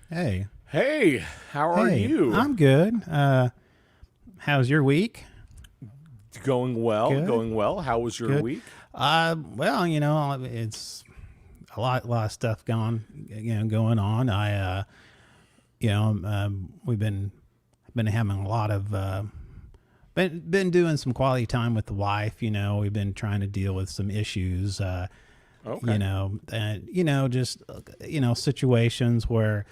Hey. Hey, how are you? I'm good. How's your week? Going well, Good. going well. How was your Good. week? Well, it's a lot of stuff going on. We've been having a lot of been doing some quality time with the wife. We've been trying to deal with some issues. Okay. And just situations where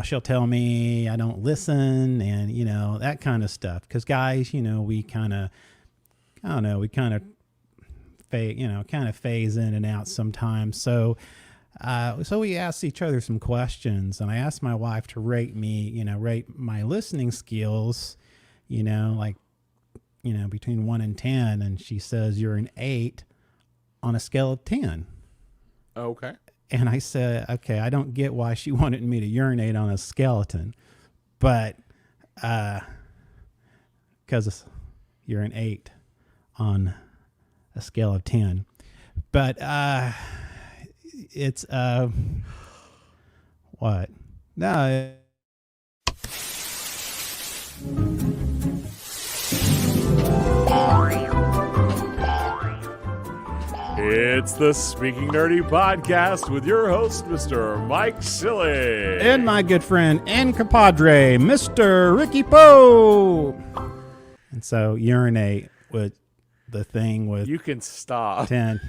she'll tell me I don't listen, and that kind of stuff. Because guys, we kind of, I don't know, we kind of phase in and out sometimes. So we asked each other some questions, and I asked my wife to rate my listening skills, between 1 and 10, and she says you're an 8 on a scale of 10. Okay. And I said, okay, I don't get why she wanted me to urinate on a skeleton, but because you're an 8 on a scale of 10. But it's what? No. It's the Speaking Nerdy podcast with your host, Mr. Mike Silly. And my good friend and compadre, Mr. Ricky Poe. And so urinate with the thing with You can stop. 10.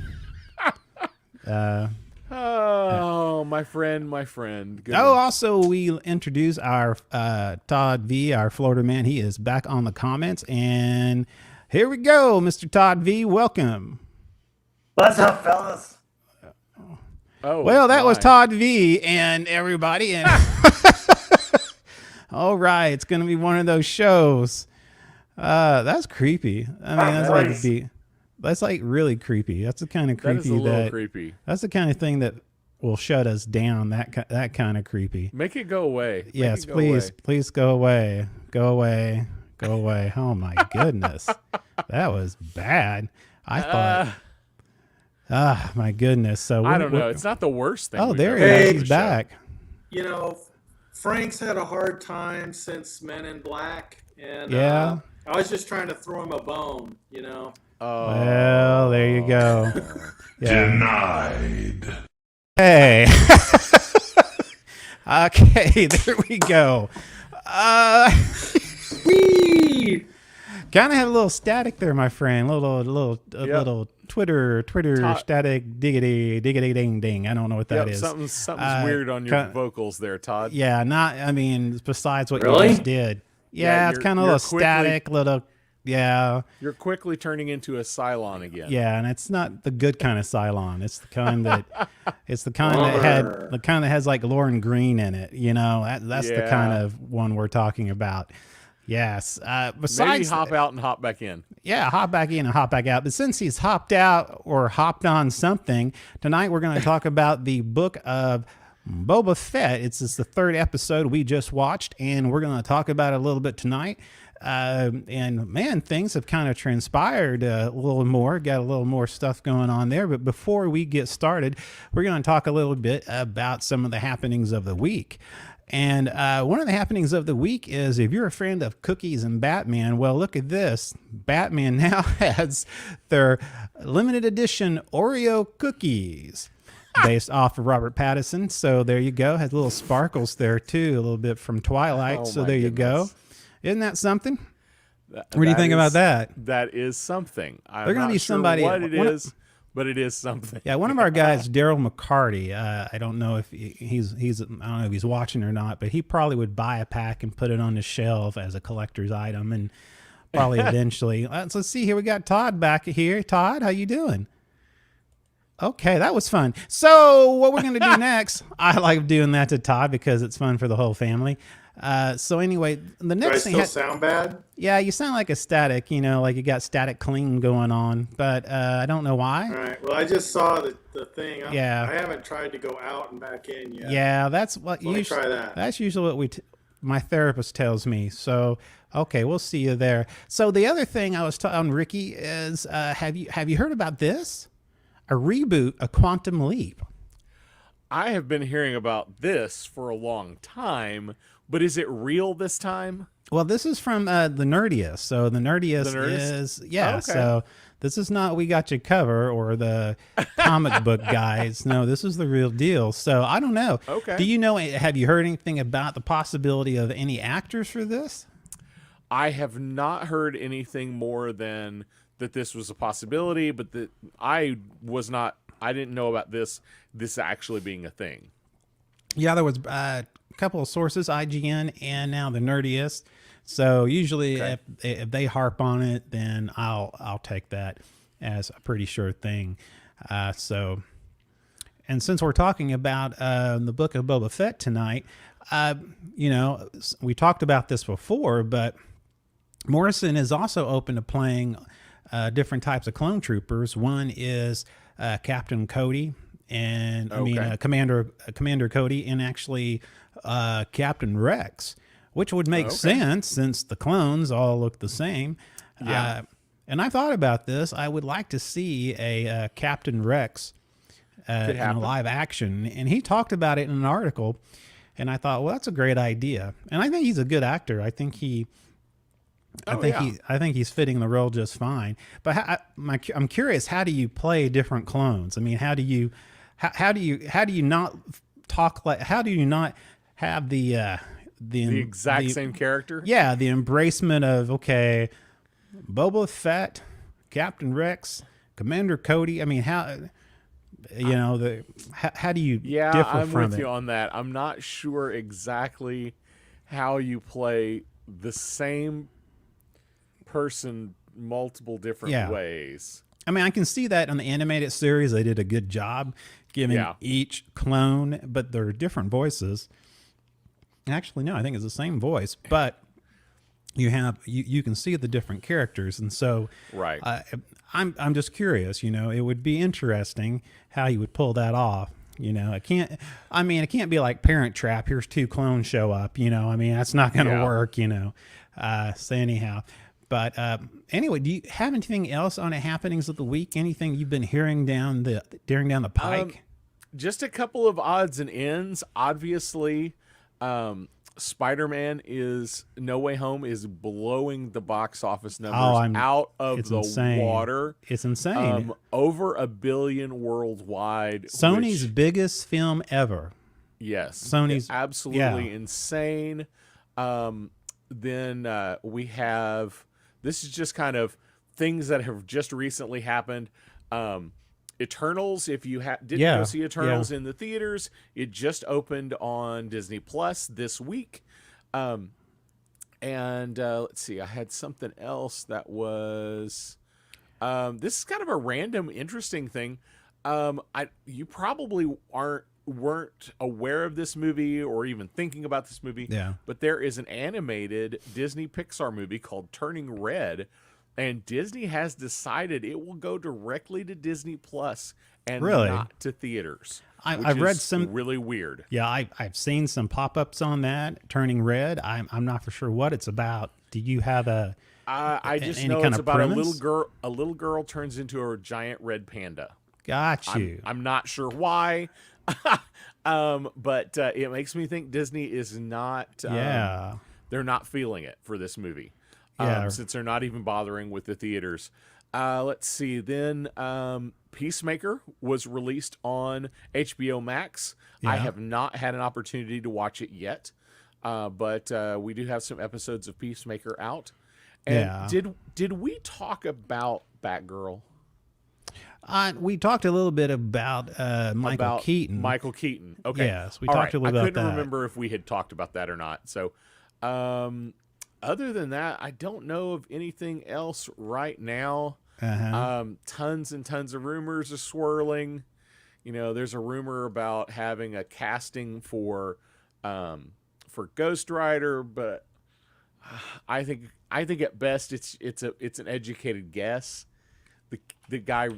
Oh, my friend. Good Oh, one. also, we introduce our Todd V, our Florida man. He is back on the comments. And here we go, Mr. Todd V. Welcome. What's up, fellas? Oh, Well, that was my. Todd V and everybody. And all right, it's going to be one of those shows. That's creepy. I mean, that's like really creepy. That's the kind of That creepy is a little creepy. That's the kind of thing that will shut us down. That kind of creepy. Make it go away. Yes, Make it go please, away. please go away. Go away. Go away. Oh my goodness. That was bad. I thought, my goodness. So I don't know. It's not the worst thing. Oh, we've there ever he done is. on He's the show. back. You know, Frank's had a hard time since Men in Black, and Yeah. I was just trying to throw him a bone, Oh. Well, there you go. Yeah. Denied. Hey. Okay, there we go. Whee! Kind of had a little static there, my friend. Little Twitter static diggity ding ding. I don't know what that Yep, is. something's weird on your vocals there, Todd. Yeah, besides what Really? you just did. Yeah, it's you're- kind of a you're little static, yeah. You're quickly turning into a Cylon again. Yeah, and it's not the good kind of Cylon. It's the kind that has like Lauren Green in it. That's the kind Yeah. of one we're talking about. Yes. Maybe Besides, hop out and hop back in. yeah, hop back in and hop back out. But since he's hopped out or hopped on something, tonight we're going to talk about the book of Boba Fett. It's the third episode we just watched, and we're going to talk about it a little bit tonight. And man, things have kind of transpired a little more, got a little more stuff going on there. But before we get started, we're going to talk a little bit about some of the happenings of the week. And one of the happenings of the week is, if you're a friend of cookies and Batman, well, look at this. Batman now has their limited edition Oreo cookies based off of Robert Pattinson. So there you go. Has little sparkles there too, a little bit from Twilight. Oh, So my there you goodness. go. Isn't that something? What do you think about that? That is something. I'm They're gonna not be sure somebody- what it one- is, but it is something. Yeah, one of our guys, Daryl McCarty. I don't know if he's I don't know if he's watching or not, but he probably would buy a pack and put it on his shelf as a collector's item, and probably eventually. Let's see here. We got Todd back here. Todd, how you doing? Okay, that was fun. So what we're gonna do next? I like doing that to Todd because it's fun for the whole family. So anyway, the Do I next thing. still sound bad? Yeah, you sound like a static. Like you got static clean going on, but I don't know why. All right. Well, I just saw the thing. Yeah. I haven't tried to go out and back in yet. Yeah, that's what Let me try that. That's usually what my therapist tells me. So okay, we'll see you there. So the other thing I was telling Ricky is, have you heard about this? A reboot, A Quantum Leap. I have been hearing about this for a long time, but is it real this time? Well, this is from the Nerdiest. So the The Nerdiest Nerdist? is Oh, okay. So this is not We Got You Cover or the comic book guys. No, this is the real deal. So I don't know. Okay. Do you know? Have you heard anything about the possibility of any actors for this? I have not heard anything more than that this was a possibility, but that I didn't know about this actually being a thing. Yeah, there was a couple of sources, IGN and now the Nerdiest. So usually, Okay. if they harp on it, then I'll take that as a pretty sure thing. So, and since we're talking about the book of Boba Fett tonight, we talked about this before, but Morrison is also open to playing different types of clone troopers. One is Captain Cody, and Okay. Commander Cody, and actually Captain Rex, which would make Okay. sense since the clones all look the same. Yeah. And I thought about this. I would like to see a Captain Rex in a happen. live action, and he talked about it in an article. And I thought, well, that's a great idea. And I think he's a good actor. I think I think he's fitting the role just fine. But I'm curious, how do you play different clones? I mean, how do you not talk like? How do you not have the Exact same character? Yeah, the embracement of Boba Fett, Captain Rex, Commander Cody. I mean, how do you Yeah, differ I'm from with it? you on that. I'm not sure exactly how you play the same person multiple different Yeah. ways. I mean, I can see that on the animated series. They did a good job giving Yeah. each clone, but they're different voices. Actually, no, I think it's the same voice, but you can see the different characters, and so Right. I'm just curious. It would be interesting how you would pull that off. It can't be like Parent Trap. Here's two clones show up. I mean, that's not going to Yeah. work. So anyhow. But anyway, do you have anything else on the happenings of the week? Anything you've been hearing down the pike? Just a couple of odds and ends. Obviously, Spider-Man is No Way Home is blowing the box office numbers out of it's the insane. water. It's insane. Over 1 billion worldwide. Sony's which, biggest film ever. yes, Sony's- absolutely yeah. insane. Then we have, this is just kind of things that have just recently happened. Eternals, if you didn't Yeah, go see Eternals yeah. in the theaters, it just opened on Disney Plus this week. Let's see, I had something else that was, this is kind of a random, interesting thing. You probably weren't aware of this movie or even thinking about this movie. Yeah. But there is an animated Disney Pixar movie called Turning Red. And Disney has decided it will go directly to Disney Plus and Really? not to theaters. I've which read is some- really weird. Yeah, I've seen some pop-ups on that, Turning Red. I'm not for sure what it's about. Do you have I just any know kind it's of about premise? a little girl. A little girl turns into a giant red panda. got you? I'm not sure why, but it makes me think Disney is not. Yeah. They're not feeling it for this movie. Yeah. Since they're not even bothering with the theaters. Let's see. Then Peacemaker was released on HBO Max. I Yeah. have not had an opportunity to watch it yet, but we do have some episodes of Peacemaker out. And Yeah. did we talk about Batgirl? We talked a little bit about Michael About Keaton. Michael Keaton. Okay. Yes, we All talked a little I about couldn't that. remember if we had talked about that or not. So, other than that, I don't know of anything else right now. Uh-huh. Tons and tons of rumors are swirling. There's a rumor about having a casting for Ghost Rider, but I think at best it's an educated guess. The guy,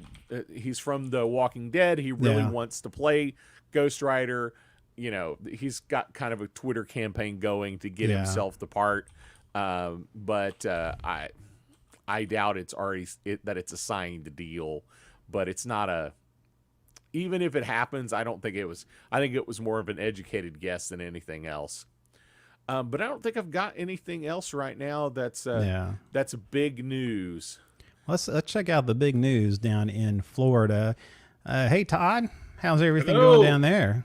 he's from The Walking Dead. He really Yeah. wants to play Ghost Rider. He's got kind of a Twitter campaign going to get Yeah. himself the part. But I doubt it's already that it's a signed deal, but it's not a even if it happens, I don't think it was. I think it was more of an educated guess than anything else. But I don't think I've got anything else right now that's big news. Let's check out the big news down in Florida. Hey, Todd, how's everything Hello. going down there?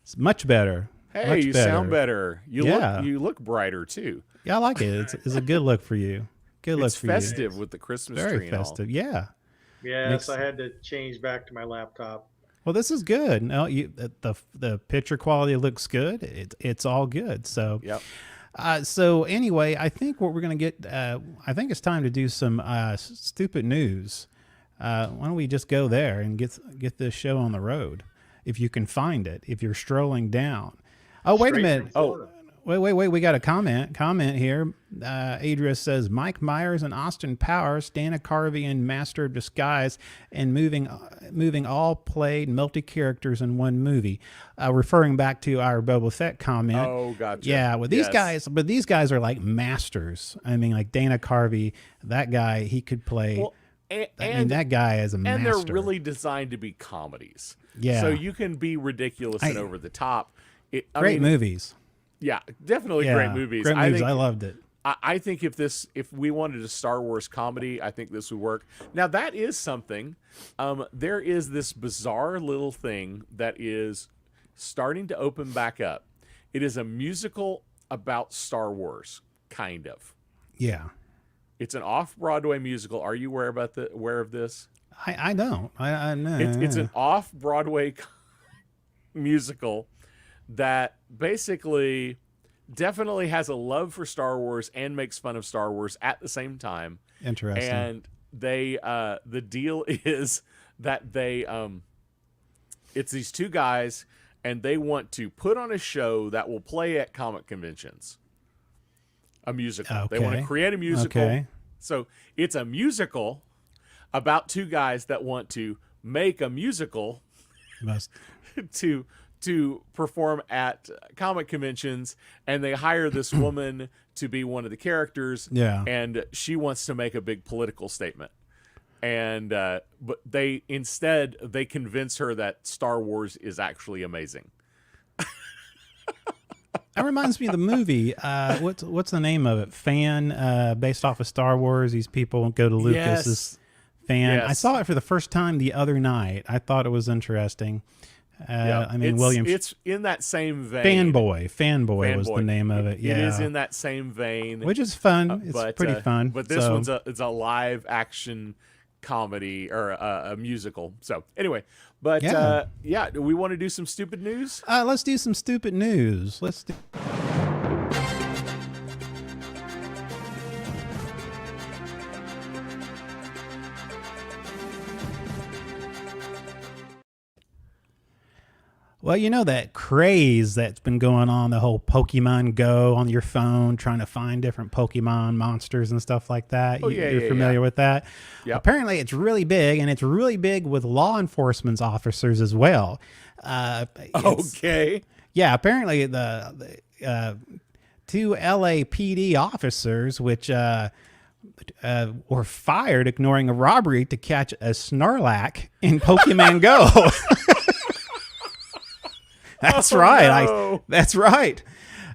It's much better. Hey, much you better. sound better. You look brighter too. Yeah, I like it. It's a good look for you. Good look It's for festive with the Christmas you. tree Very and all. festive. Yeah. Yes, I had to change back to my laptop. Well, this is good. No, the picture quality looks good. It's all good. So, Yep. So anyway, I think what we're gonna get. I think it's time to do some stupid news. Why don't we just go there and get this show on the road, if you can find it. If you're strolling down. Oh, wait a Straight minute. from Florida. Wait. We got a comment here. Adria says Mike Myers and Austin Powers, Dana Carvey and Master of Disguise, and moving all played multi characters in one movie. Referring back to our Boba Fett comment. Oh, gotcha. Yeah, with these Yes. guys, but these guys are like masters. I mean, like Dana Carvey, that guy, he could play. Well, I mean, that guy is a master. and they're really designed to be comedies. Yeah. So you can be ridiculous and over the top. Great movies. Yeah, definitely Yeah, great movies. Great movies. think, I loved it. I think if we wanted a Star Wars comedy, I think this would work. Now that is something. There is this bizarre little thing that is starting to open back up. It is a musical about Star Wars, kind of. Yeah. It's an off-Broadway musical. Are you aware of this? I don't. I know. It's an off-Broadway musical that basically definitely has a love for Star Wars and makes fun of Star Wars at the same time. Interesting. And they the deal is that they it's these two guys and they want to put on a show that will play at comic conventions. A musical. They want to create a musical. Okay. So it's a musical about two guys that want to make a musical Must. to perform at comic conventions, and they hire this woman to be one of the characters. Yeah. And she wants to make a big political statement. And but they convince her that Star Wars is actually amazing. That reminds me of the movie. What's the name of it? Fan, based off of Star Wars. These people go to Lucas's fan. Yes. I saw it for the first time the other night. I thought it was interesting. I mean, it's in that same vein. Fanboy was the name of it. Yeah, It is in that same vein. which is fun. It's pretty fun. But this so. one's a live action comedy or a musical. So anyway, but do we want to do some stupid news? Let's do some stupid news. Let's do. Well, you know that craze that's been going on, the whole Pokemon Go on your phone, trying to find different Pokemon monsters and stuff like that. You're familiar with that? Yep. Apparently, it's really big, and it's really big with law enforcement officers as well. Okay. Yeah, apparently the two LAPD officers, which were fired ignoring a robbery to catch a Snorlax in Pokemon Go. That's right. No. That's right.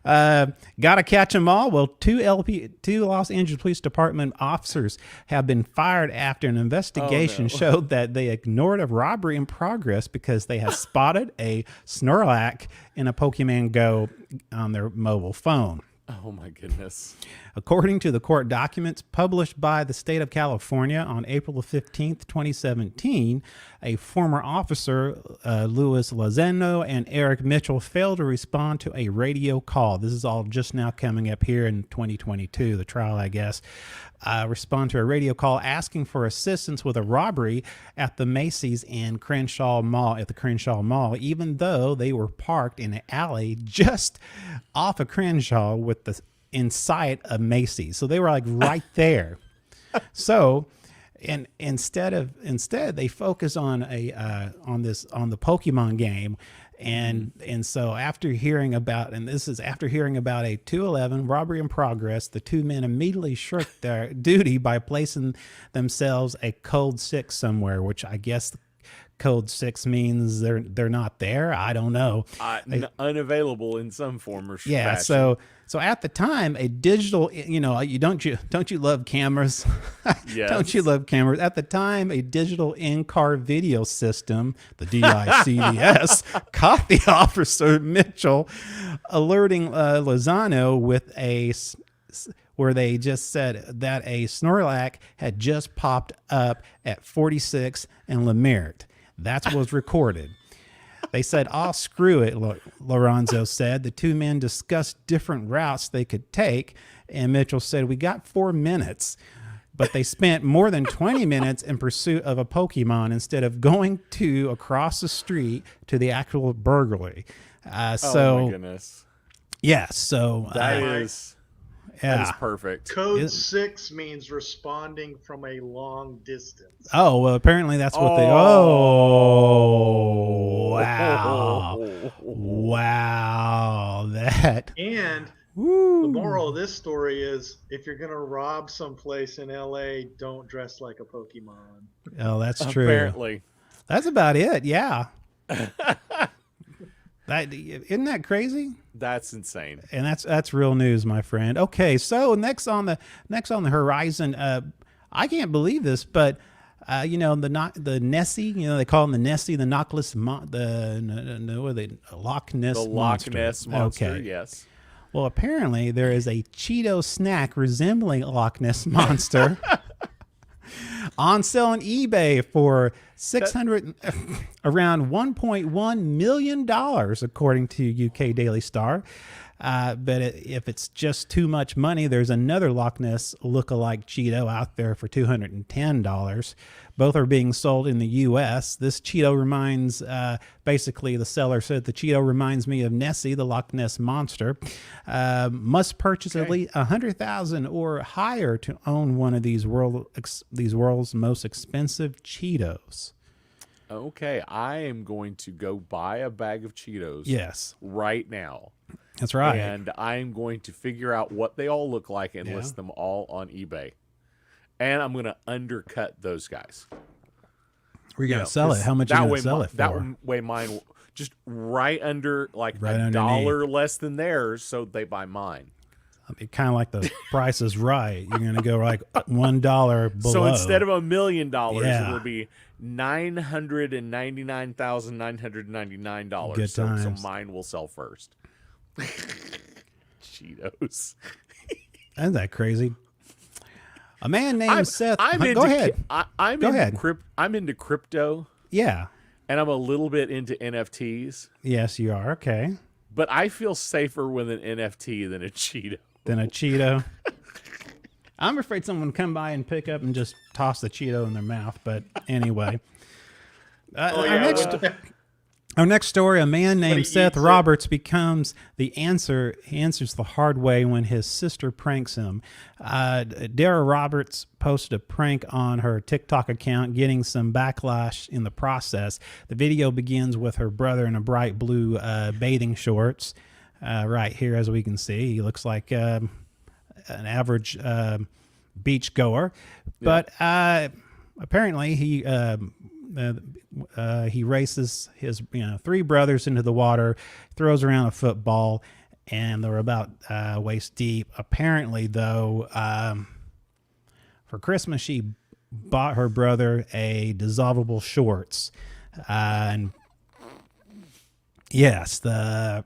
Gotta catch them all. Well, two Los Angeles Police Department officers have been fired after an investigation showed that they ignored a robbery in progress because they had spotted a Snorlax in a Pokemon Go on their mobile phone. Oh my goodness. According to the court documents published by the state of California on April 15th, 2017, a former officer, Louis Lozano and Eric Mitchell, failed to respond to a radio call. This is all just now coming up here in 2022, the trial, I guess. Respond to a radio call asking for assistance with a robbery at the Macy's in Crenshaw Mall, even though they were parked in an alley just off of Crenshaw in sight of Macy's. So they were like right there. So, and instead they focus on the Pokemon game. And so after hearing about a 211 robbery in progress, the two men immediately shirked their duty by placing themselves a code 6 somewhere, which I guess code 6 means they're not there. I don't know. Unavailable in some form or Yeah. fashion. So at the time, a digital, don't you love cameras? Yes. Don't you love cameras? At the time, a digital in-car video system, the DICDS, caught the officer Mitchell, alerting Lozano with where they just said that a Snorlax had just popped up at 46 and Lemert. That's what was recorded. They said, "Oh, screw it," Lorenzo said. The two men discussed different routes they could take, and Mitchell said, "We got 4 minutes." But they spent more than 20 minutes in pursuit of a Pokemon instead of going across the street to the actual burglary. Oh, my goodness. Yeah, so... That is perfect. Code 6 means responding from a long distance. Oh, well, apparently that's what they... Oh, wow. Wow. And Woo. the moral of this story is, if you're going to rob someplace in LA, don't dress like a Pokemon. Oh, that's true. Apparently. That's about it, yeah. Isn't that crazy? That's insane. And that's real news, my friend. Okay, so next on the horizon, I can't believe this, but the Nessie, they call him the Nessie, the Loch Ness The Loch Ness Monster, Okay. yes. Well, apparently there is a Cheeto snack resembling a Loch Ness Monster on sale on eBay for around $1.1 million, according to UK Daily Star. But if it's just too much money, there's another Loch Ness look-alike Cheeto out there for $210. Both are being sold in the U.S. This Cheeto reminds, basically the seller said, the Cheeto reminds me of Nessie, the Loch Ness Monster. Must purchase at least $100,000 or higher to own one of these world's most expensive Cheetos. Okay, I am going to go buy a bag of Cheetos. Yes, right now. That's right. And I'm going to figure out what they all look like and list them all on eBay. And I'm going to undercut those guys. We're going to sell it. How much are you going to sell it for? That way mine will just right under, like right $1 underneath. Less than theirs, so they buy mine. I mean, kind of like the Price is Right. You're going to go like $1 below. So instead of $1 million, Yeah. it will be $999,999. Good So times. mine will sell first. Cheetos. Isn't that crazy? A man named Seth. Go ahead. Go ahead. I'm into crypto, Yeah. and I'm a little bit into NFTs. Yes, you are. Okay. But I feel safer with an NFT than a Cheeto. Then a Cheeto. I'm afraid someone would come by and pick up and just toss the Cheeto in their mouth. But anyway. Our next story, a man named Seth Roberts becomes the answer. He answers the hard way when his sister pranks him. Dara Roberts posted a prank on her TikTok account, getting some backlash in the process. The video begins with her brother in a bright blue bathing shorts. Right here, as we can see, he looks like an average beach goer. But apparently he races his 3 brothers into the water, throws around a football, and they're about waist deep. Apparently, though, for Christmas she bought her brother a dissolvable shorts, and yes, the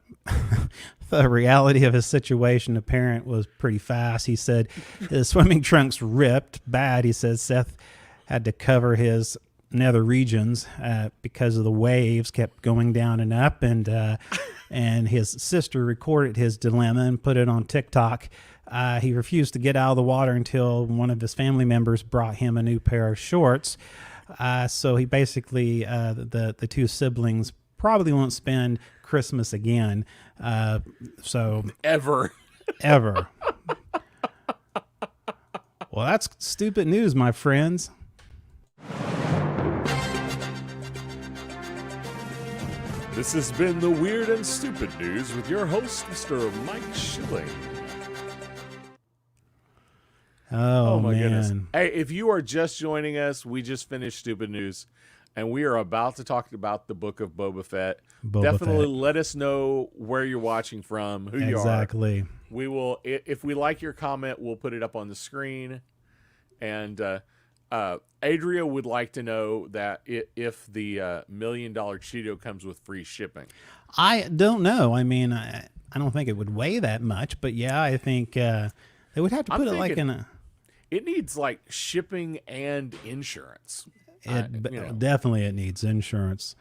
reality of his situation, the parent was pretty fast. He said his swimming trunks ripped bad. He said Seth had to cover his nether regions because of the waves kept going down and up, and his sister recorded his dilemma and put it on TikTok. He refused to get out of the water until one of his family members brought him a new pair of shorts. So he basically, the 2 siblings probably won't spend Christmas again. Ever. Well, that's stupid news, my friends. This has been the Weird and Stupid News with your host, Mr. Mike Schilling. Oh, my man. goodness. Hey, if you are just joining us, we just finished Stupid News. and we are about to talk about the book of Boba Fett. Boba Definitely Fett. let us know where you're watching from, who you are. Exactly. We will, if we like your comment, we'll put it up on the screen. And Adria would like to know that if the $1 million Cheeto comes with free shipping. I don't know. I mean, I don't think it would weigh that much, but yeah, I think they would have to I'm put it like thinking- in a. It needs like shipping and insurance. Definitely, it needs insurance.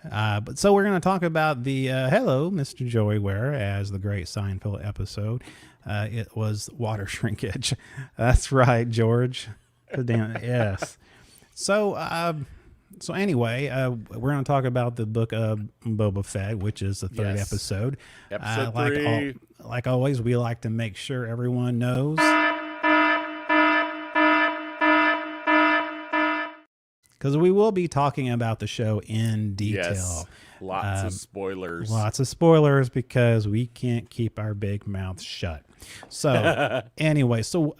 But so we're going to talk about the hello, Mr. Joey Ware, as the great Seinfeld episode. It was water shrinkage. That's right, George. Damn, yes. So anyway, we're going to talk about the book of Boba Fett, which is the third Yes. episode. Episode 3. Like always, we like to make sure everyone knows. Because we will be talking about the show in detail. Yes. Lots of spoilers. Lots of spoilers because we can't keep our big mouths shut. So anyway, so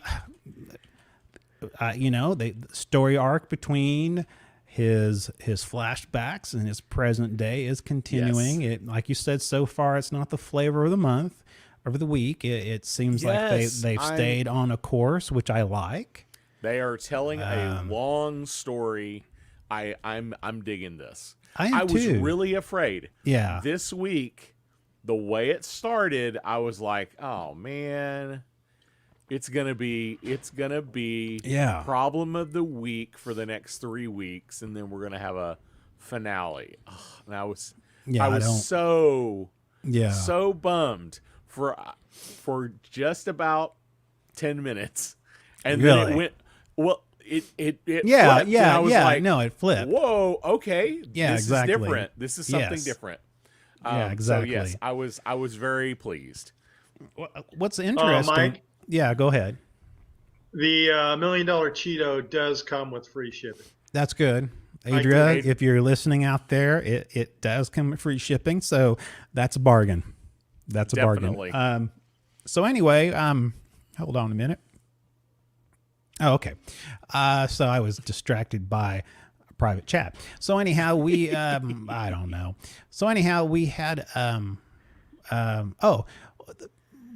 the story arc between his flashbacks and his present day is continuing. Yes. It, like you said, so far it's not the flavor of the month or the week. It seems like they've stayed on a course, which I like. They are telling a long story. I'm digging this. I was too. really afraid. Yeah. This week, the way it started, I was like, oh man, it's gonna be Yeah. problem of the week for the next 3 weeks, and then we're gonna have a finale. Ugh, and I was so bummed for just about 10 minutes, and then Really? it went well. It Yeah, flipped, and I was like, no, it flipped. whoa, okay, Yeah, this exactly. is different. This is something Yes. different. Yeah, exactly. So yes, I was very pleased. What's interesting? Mike? Yeah, go ahead. The $1 million Cheeto does come with free shipping. That's good. Thank Adria, you. if you're listening out there, it does come with free shipping, so that's a bargain. That's a Definitely. bargain. So anyway, hold on a minute. Oh, okay. So I was distracted by a private chat. So anyhow, we I don't know. So anyhow, we had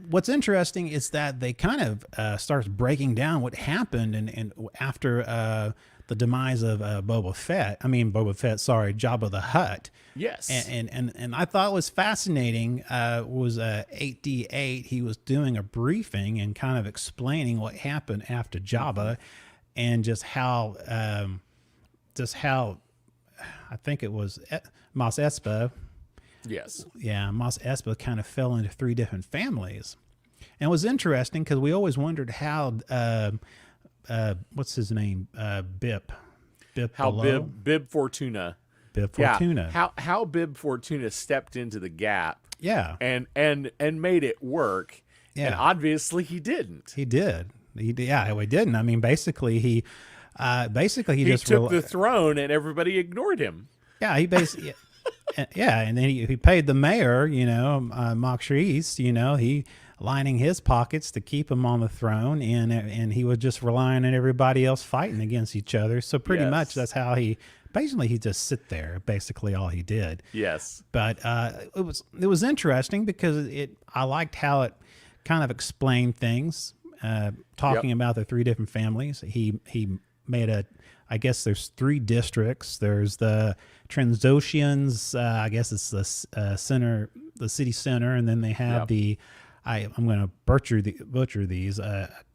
what's interesting is that they kind of starts breaking down what happened and after the demise of Boba Fett. Jabba the Hutt. Yes. And I thought was fascinating was 8D8. He was doing a briefing and kind of explaining what happened after Jabba, and just how I think it was Mos Espa. Yes. Yeah, Mos Espa kind of fell into 3 different families, and it was interesting because we always wondered how what's his name, Bib How Below? Bib Fortuna. Bib Fortuna. Yeah. How Bib Fortuna stepped into the gap. Yeah, And made it work. Yeah. And obviously he didn't. he did. He didn't. I mean, basically he He just took the throne and everybody ignored him. yeah, he basically yeah, and then he paid the mayor, Maurice, he lining his pockets to keep him on the throne, and he was just relying on everybody else fighting against each other. So pretty Yes. much that's how he just sit there. Basically, all he did. Yes. But it was interesting because I liked how it kind of explained things, talking about the 3 different families. He made I guess there's 3 districts. There's the Transoceans. I guess it's the center, the city center, and then they have I'm going to butcher these.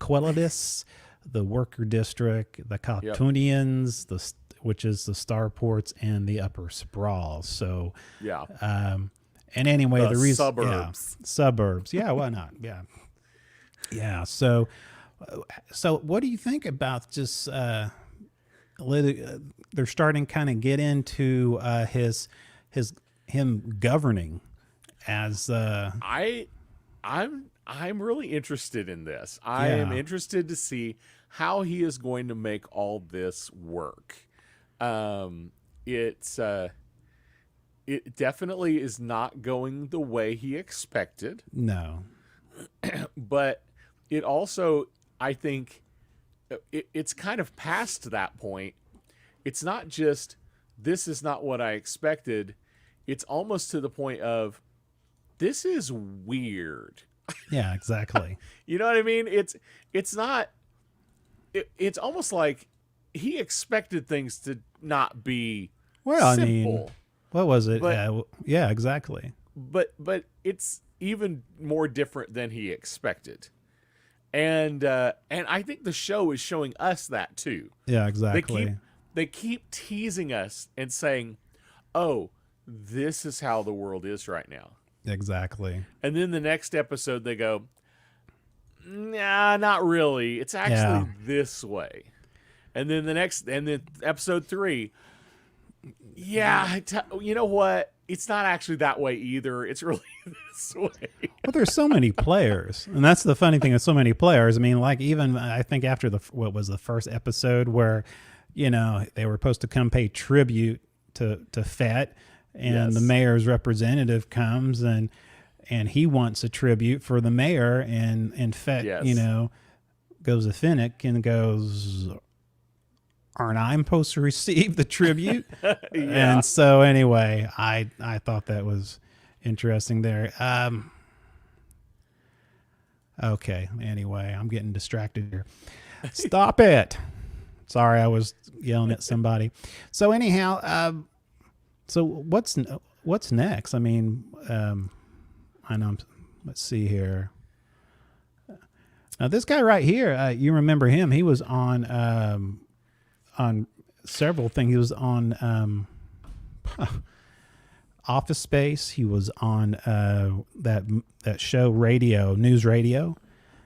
Quelidus, the worker district, the Kaltunians, which is the starports, and the upper sprawl. So Yeah. and anyway, the reason suburbs. suburbs. Yeah, why not? Yeah. Yeah. So what do you think about just they're starting kind of get into him governing as I'm really interested in this. I am interested to see how he is going to make all this work. It definitely is not going the way he expected, no. but it also, I think, it's kind of past that point. It's not just this is not what I expected. It's almost to the point of, this is weird. Yeah, exactly. You know what I mean? It's not. It's almost like he expected things to not be Well, simple. I mean, what was it? But- Yeah, exactly. But it's even more different than he expected, and I think the show is showing us that too. Yeah, exactly. They keep teasing us and saying, "Oh, this is how the world is right now." Exactly. And then the next episode they go, "Nah, not really. It's actually this way." And then episode 3, you know what? It's not actually that way either. It's really this way. But there's so many players, and that's the funny thing with so many players. I mean, like even I think after what was the first episode where, they were supposed to come pay tribute to Fett, and the mayor's representative comes and he wants a tribute for the mayor, and Fett, goes to Finnick and goes, aren't I supposed to receive the tribute? And so anyway, I thought that was interesting there. Okay. Anyway, I'm getting distracted here. Stop it. Sorry, I was yelling at somebody. So anyhow, so what's next? I mean, I know. Let's see here. Now this guy right here, you remember him? He was on several things. He was on Office Space. He was on that show News Radio.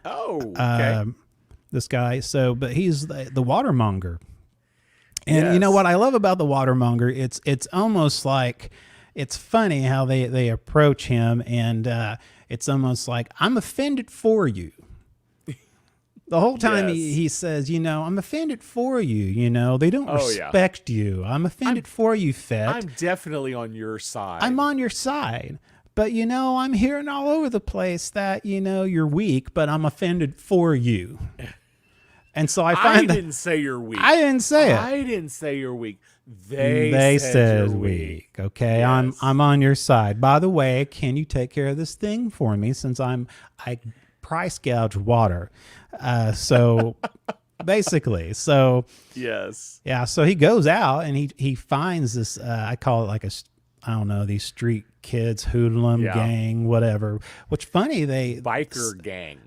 Oh, okay. This guy. So, but he's the watermonger. And you know what I love about the watermonger? It's almost like, it's funny how they approach him, and it's almost like, I'm offended for you. The whole time he says, I'm offended for you. They don't respect you. I'm offended for you, Fett. I'm definitely on your side. I'm on your side. But, I'm hearing all over the place that, you're weak, but I'm offended for you. And so I find didn't say you're weak. I didn't say it. I didn't say you're weak. They said you're weak. Okay, Yes. I'm on your side. By the way, can you take care of this thing for me, since I price gouge water? So basically, yes. Yeah, so he goes out and he finds this, I call it like these street kids, hoodlum gang, whatever. Which funny, biker gang,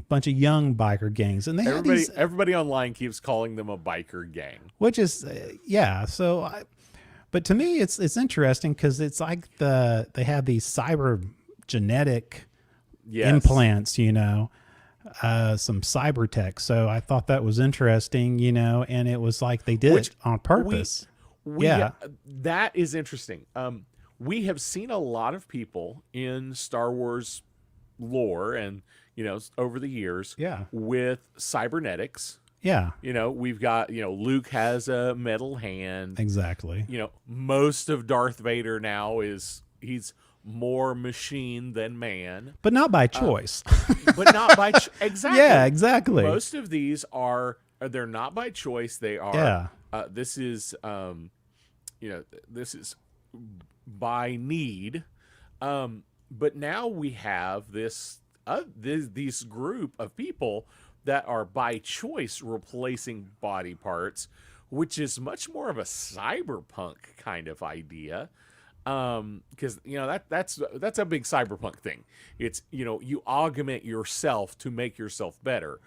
bunch of young biker gangs, and they everybody online keeps calling them a biker gang, which is So, but to me, it's interesting because it's like they have these cyber genetic implants, some cyber tech. So I thought that was interesting, and it was like they did it on purpose. That is interesting. We have seen a lot of people in Star Wars lore and, over the years with cybernetics. Yeah. We've got, Luke has a metal hand. Exactly. Most of Darth Vader now he's more machine than man. But not by choice. But not by exactly. Yeah, exactly. Most of these they're not by choice. They are this is this is by need. But now we have this group of people that are by choice replacing body parts, which is much more of a cyberpunk kind of idea. Because that's a big cyberpunk thing. It's you augment yourself to make yourself better.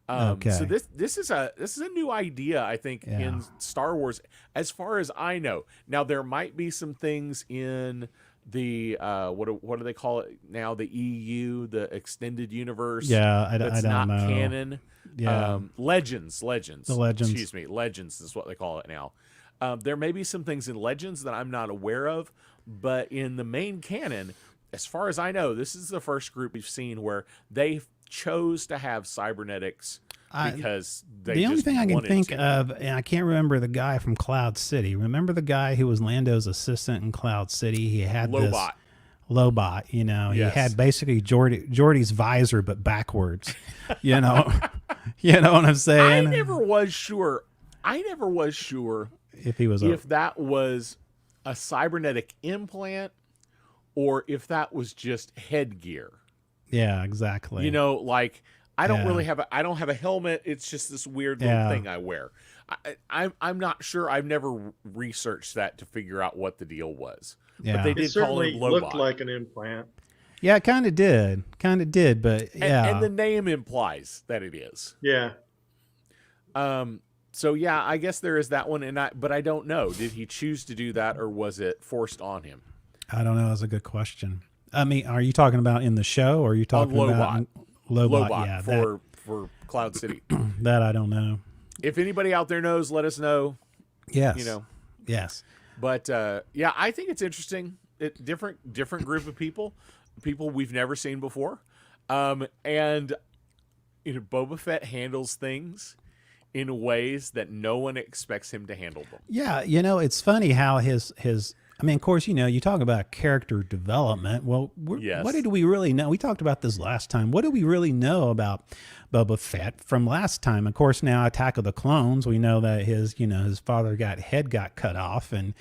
So this is a new idea, I think, in Star Wars, as far as I know. Now there might be some things in the what do they call it now? The EU, the extended universe. Yeah, I don't not know. canon. Yeah, Legends. The Legends. Excuse me, Legends is what they call it now. There may be some things in Legends that I'm not aware of, but in the main canon, as far as I know, this is the first group we've seen where they chose to have cybernetics because they the only just thing I can wanted think to. of, and I can't remember the guy from Cloud City. Remember the guy who was Lando's assistant in Cloud City? He had Lobot. Lobot, he Yes. had basically Geordi's visor but backwards. You know what I'm saying? I never was sure If he was if that was a cybernetic implant or if that was just headgear. yeah, exactly. You know, like I don't Yeah. really have I don't have a helmet. It's just this weird little Yeah. thing I wear. I'm not sure. I've never researched that to figure out what the deal was. Yeah. But they It did call certainly him looked Lobot. like an implant. Yeah, it kind of did, but yeah. And the name implies that it is. Yeah. So yeah, I guess there is that one, but I don't know. Did he choose to do that, or was it forced on him? I don't know. That's a good question. I mean, are you talking about in the show, or are you talking about Lobot? Yeah, for Cloud City. that I don't know. If anybody out there knows, let us know. Yes. You know. Yes. But yeah, I think it's interesting. Different group of people we've never seen before, and you know, Boba Fett handles things in ways that no one expects him to handle them. Yeah, you know, it's funny how his. I mean, of course, you know, you talk about character development. Well, Yes. what did we really know? We talked about this last time. What do we really know about Boba Fett from last time? Of course, now Attack of the Clones, we know that his father got cut off, and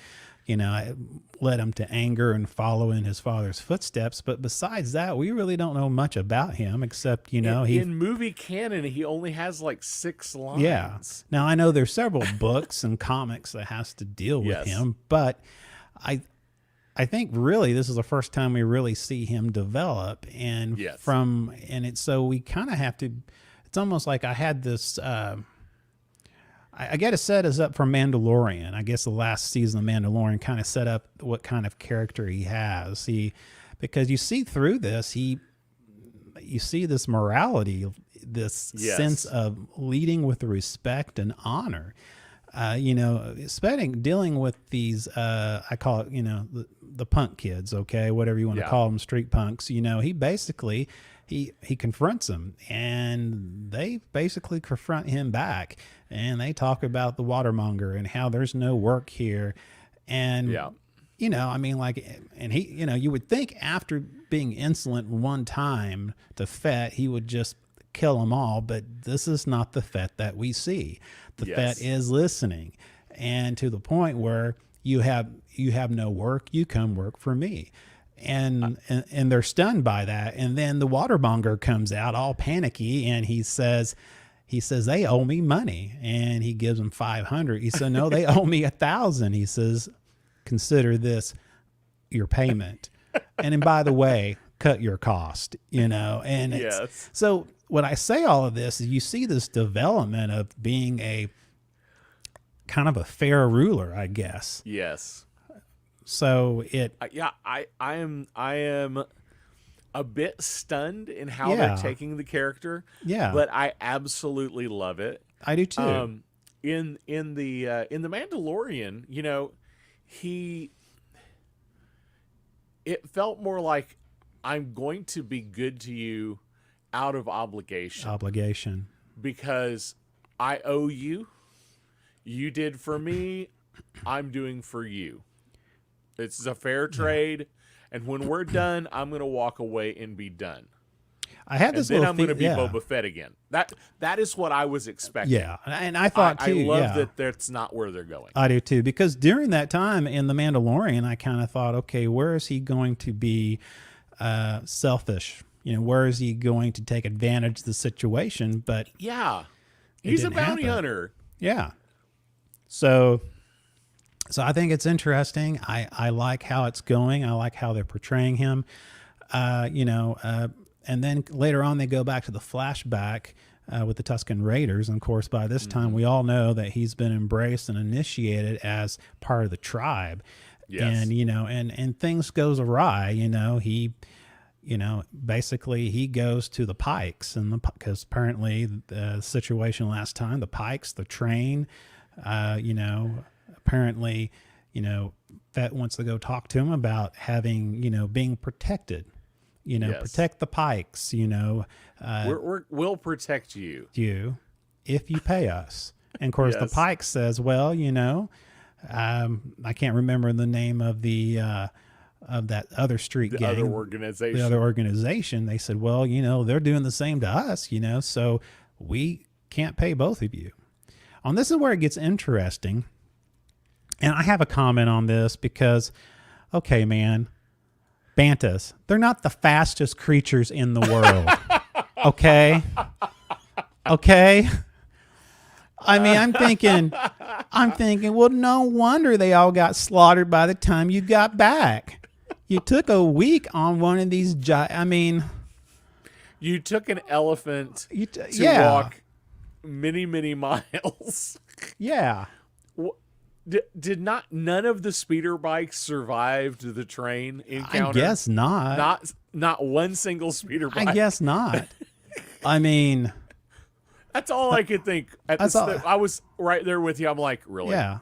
you know, it led him to anger and follow in his father's footsteps. But besides that, we really don't know much about him, except, you know, in movie canon, he only has like 6 lines. Yeah. Now, I know there's several books and comics that has to deal with Yes. him, but I think really this is the first time we really see him develop, and Yes. so we kind of have to. It's almost like I had this. I got to set us up for Mandalorian. I guess the last season of Mandalorian kind of set up what kind of character he has. Because you see through this, you see this morality, this Yes. sense of leading with respect and honor. You know, dealing with these, I call it, you know, the punk kids, okay, whatever you want to Yeah. call them, street punks. You know, he basically he confronts them, and they basically confront him back, and they talk about the watermonger and how there's no work here, and Yeah. you know, I mean, like, and he, you know, you would think after being insolent one time to Fett, he would just kill them all, but this is not the Fett that we see. The Yes. Fett is listening, and to the point where you have no work, you come work for me. And they're stunned by that. And then the watermonger comes out all panicky, and he says they owe me money, and he gives them 500. He said, no, they owe me 1,000. He says, consider this your payment. And then, by the way, cut your cost, you know? And Yes. so when I say all of this, you see this development of being a kind of a fair ruler, I guess. Yes. So I am a bit stunned in how Yeah. they're taking the character. Yeah. But I absolutely love it. I do too. In the Mandalorian, you know, it felt more like I'm going to be good to you out of obligation because I owe you. You did for me, I'm doing for you. It's a fair trade, and when we're done, I'm going to walk away and be done. I had And this then little I'm going to be yeah. Boba Fett again. That is what I was expecting. Yeah, and I thought I too. love yeah. that that's not where they're going. I do too, because during that time in The Mandalorian, I kind of thought, okay, where is he going to be selfish? You know, where is he going to take advantage of the situation? But Yeah. He's a didn't bounty happen. hunter. yeah, so I think it's interesting. I like how it's going. I like how they're portraying him. You know, and then later on they go back to the flashback with the Tusken Raiders. And of course, by this time we all know that he's been embraced and initiated as part of the tribe. Yes. And, you know, and things goes awry, you know, basically he goes to the Pikes, and because apparently the situation last time, the Pikes, the train, you know, apparently, you know, Fett wants to go talk to him about having, you know, being protected, you know, Yes. protect the Pikes, you know, We'll protect you. if you pay us. And of course, Yes. the Pikes says, well, you know, I can't remember the name of of that other street The gang, other organization. the other organization. They said, well, you know, they're doing the same to us, you know, so we can't pay both of you. And this is where it gets interesting. And I have a comment on this because, okay, man, Bantas, they're not the fastest creatures in the world. Okay? Okay? I mean, I'm thinking, well, no wonder they all got slaughtered by the time you got back. You took a week on one of these, You took an elephant to yeah. walk many, many miles. Yeah. Did none of the speeder bikes survived the train encounter? I guess not. Not one single speeder bike. I guess not. I mean, that's all I could think. I was right there with you. I'm like, really? Yeah,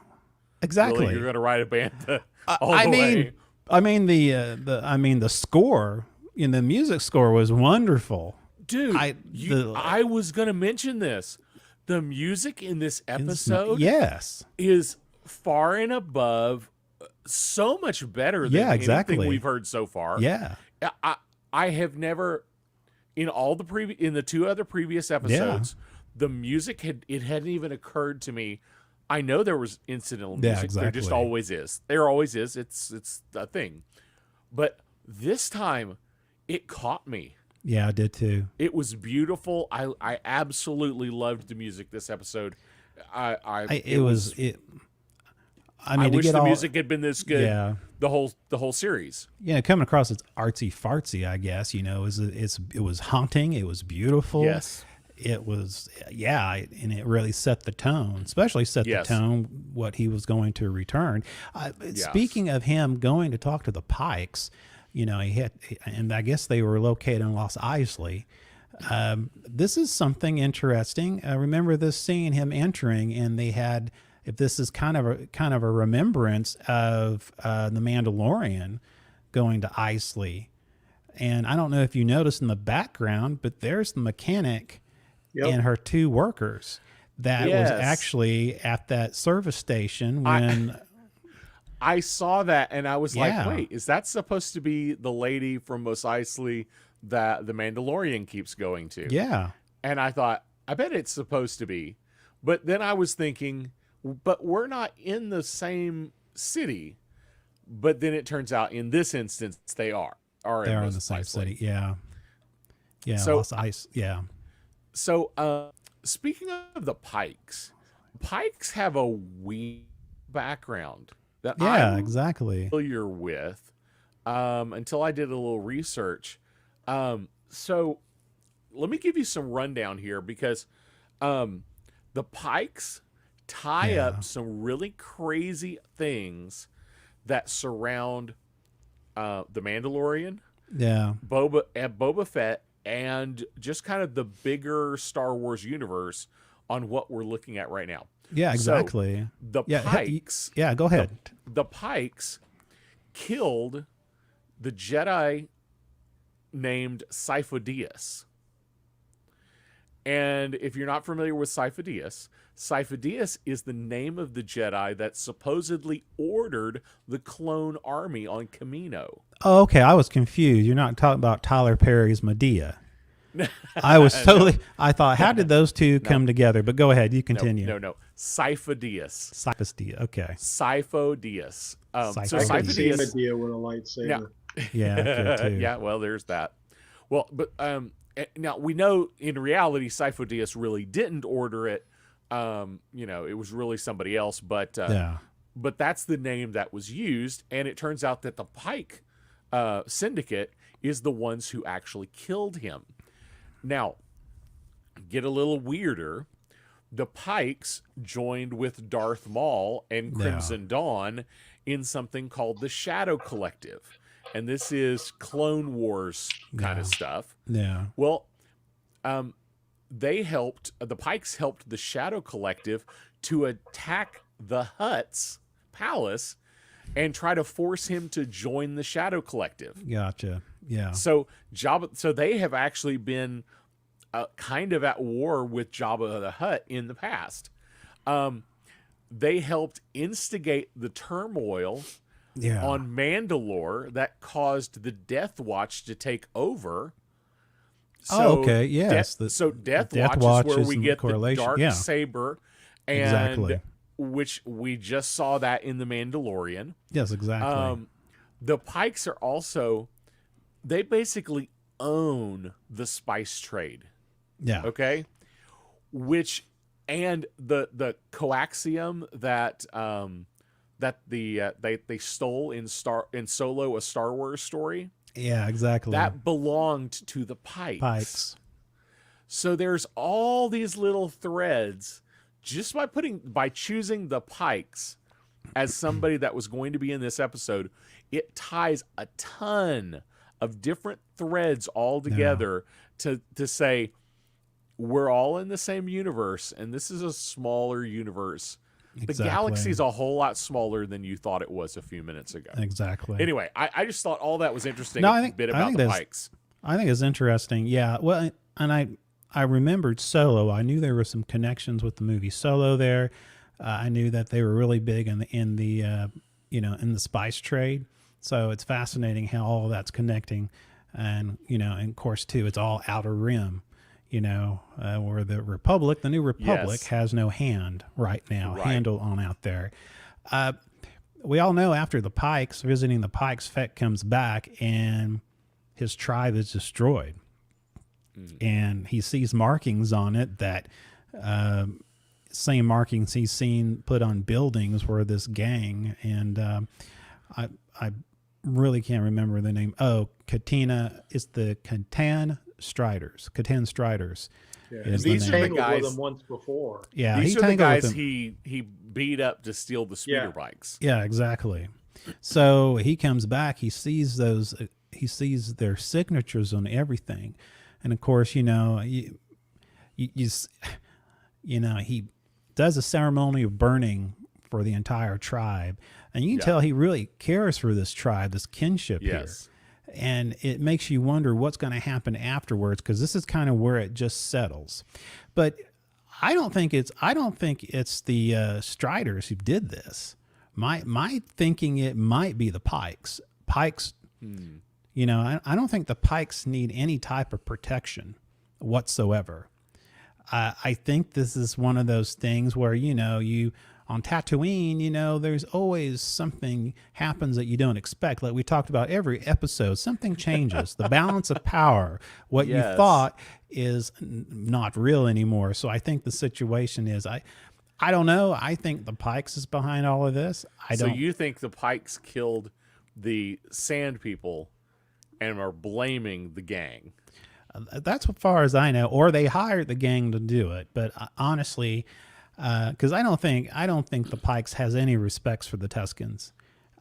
exactly. Really? You're going to ride a Bantha all the way? I mean the score in the music score was wonderful. Dude, I was going to mention this. The music in this episode yes. is far and above, so much better than anything we've heard so far. Yeah. I have never, in the two other previous episodes, the music hadn't even occurred to me. I know there was incidental music. Yeah, exactly. There just always is. There always is. It's a thing. But this time, it caught me. Yeah, I did too. It was beautiful. I absolutely loved the music this episode. I wish the music had been this good. Yeah. The whole series. Yeah, coming across as artsy fartsy, I guess, it was haunting. It was beautiful. Yes. It was, and it really set the tone, especially the tone what he was going to return. Speaking of him going to talk to the Pikes, and I guess they were located in Los Eisley. This is something interesting. I remember this scene, him entering, and they had, if this is kind of a remembrance of the Mandalorian going to Eisley. And I don't know if you noticed in the background, but there's the mechanic and her two workers that was actually at that service station when I saw that, and I was like, wait, is that supposed to be the lady from Mos Eisley that the Mandalorian keeps going to? Yeah. And I thought, I bet it's supposed to be. But then I was thinking, but we're not in the same city. But then it turns out in this instance, they are. They are in the same city. Yeah. Yeah. So, Los Eisley. Yeah. So, speaking of the Pikes have a weird background that I'm exactly familiar with until I did a little research. So let me give you some rundown here because the Pikes tie up some really crazy things that surround the Mandalorian, Boba Fett, and just kind of the bigger Star Wars universe on what we're looking at right now. Yeah, exactly. So the Pikes. Yeah, go ahead. The Pikes killed the Jedi named Sifo-Dyas. And if you're not familiar with Sifo-Dyas, Sifo-Dyas is the name of the Jedi that supposedly ordered the clone army on Kamino. Oh, okay. I was confused. You're not talking about Tyler Perry's Medea. I was totally. I thought, how did those two come together? But go ahead. You continue. No. Sifo-Dyas. Sifo-Dyas. Okay. Sifo-Dyas. So Sifo-Dyas. Sifo-Dyas. Medea with a lightsaber. Yeah. Okay, too. Yeah. Well, there's that. Well, but now we know in reality Sifo-Dyas really didn't order it. It was really somebody else. But but that's the name that was used, and it turns out that the Pike Syndicate is the ones who actually killed him. Now, get a little weirder. The Pikes joined with Darth Maul and Crimson Dawn in something called the Shadow Collective. And this is Clone Wars kind of stuff. Yeah. Well, the Pikes helped the Shadow Collective to attack the Hutt's palace and try to force him to join the Shadow Collective. Gotcha. Yeah. So they have actually been kind of at war with Jabba the Hutt in the past. They helped instigate the turmoil on Mandalore that caused the Death Watch to take over. So okay. Yes. Death Watch is where we get the dark saber and which we just saw that in The Mandalorian. Yes, exactly. The Pikes are also, they basically own the spice trade. Yeah. Okay. Which, and the coaxium that they stole in Solo, a Star Wars story, Yeah, exactly. that belonged to the Pikes. Pikes. So there's all these little threads just by choosing the Pikes as somebody that was going to be in this episode. It ties a ton of different threads all together to say we're all in the same universe, and this is a smaller universe. The galaxy's a whole lot smaller than you thought it was a few minutes ago. Exactly. Anyway, I just thought all that was interesting. No, A bit about the Pikes. I think it's interesting. Yeah. Well, and I remembered Solo. I knew there were some connections with the movie Solo there. I knew that they were really big in the spice trade. So it's fascinating how all of that's connecting, and of course too, it's all Outer Rim. Where the new Republic, has no hand right now, handle on out there. We all know after visiting the Pikes, Fett comes back and his tribe is destroyed. And he sees markings on it that same markings he's seen put on buildings where this gang, and I really can't remember the name. Oh, Katina. It's the Catan Striders. Yeah. These are the guys with them once before. Yeah, these are the guys he beat up to steal the speeder bikes. Yeah, exactly. So he comes back. He sees those. He sees their signatures on everything, and of course, he does a ceremony of burning for the entire tribe, and you can tell he really cares for this tribe, this kinship here. And it makes you wonder what's going to happen afterwards, because this is kind of where it just settles. But I don't think it's the Striders who did this. My thinking, it might be the Pikes. Pikes, I don't think the Pikes need any type of protection whatsoever. I think this is one of those things where you on Tatooine, there's always something happens that you don't expect. Like we talked about every episode, something changes. The balance of power, what you thought is not real anymore. So I think the situation is, I don't know. I think the Pikes is behind all of this. So you think the Pikes killed the Sand People and are blaming the gang? That's as far as I know, or they hired the gang to do it. But honestly, because I don't think the Pikes has any respects for the Tuscans.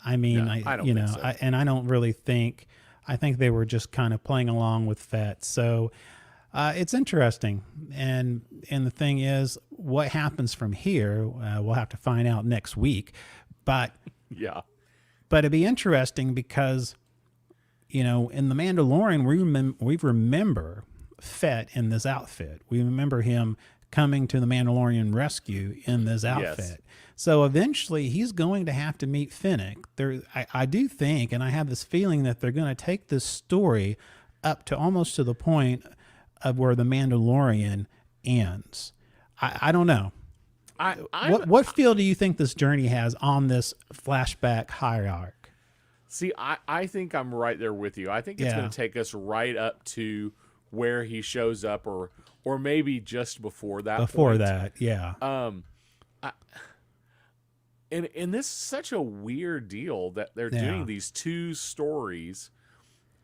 I mean, no, I don't think so. And I don't really think. I think they were just kind of playing along with Fett. So it's interesting, and the thing is, what happens from here, we'll have to find out next week. But it'd be interesting because, in The Mandalorian, we remember Fett in this outfit. We remember him coming to the Mandalorian rescue in this outfit. Yes. So eventually he's going to have to meet Fennec. I do think, and I have this feeling that they're going to take this story up to almost to the point of where the Mandalorian ends. I don't know. What feel do you think this journey has on this flashback hierarchy? See, I think I'm right there with you. I think it's going to take us right up to where he shows up, or maybe just before that. Before that, yeah. And this is such a weird deal that they're doing these two stories.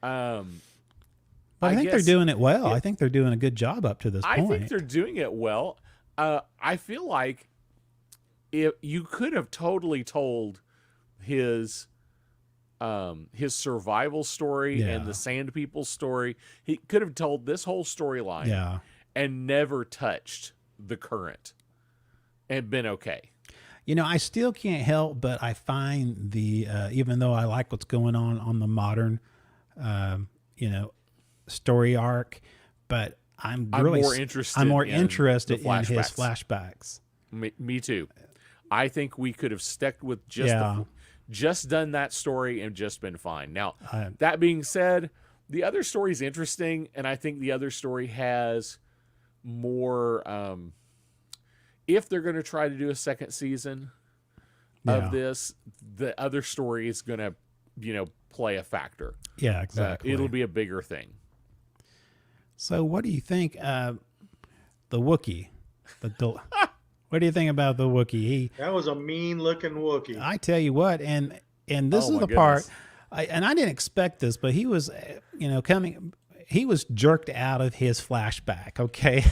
But I think they're doing it well. I think they're doing a good job up to this point. I think they're doing it well. I feel like if you could have totally told his survival story and the Sand People story. He could have told this whole storyline and never touched the current and been okay. I still can't help but I find even though I like what's going on the modern, story arc, but I'm more interested in his flashbacks. Me too. I think we could have stuck with just done that story and just been fine. Now, that being said, the other story is interesting, and I think the other story has more if they're going to try to do a second season of this, the other story is going to, play a factor. Yeah, exactly. It'll be a bigger thing. So what do you think the Wookiee? What do you think about the Wookiee? That was a mean looking Wookiee. I tell you what, and this Oh, is my the part, goodness. and I didn't expect this, but he was, he was jerked out of his flashback. Okay,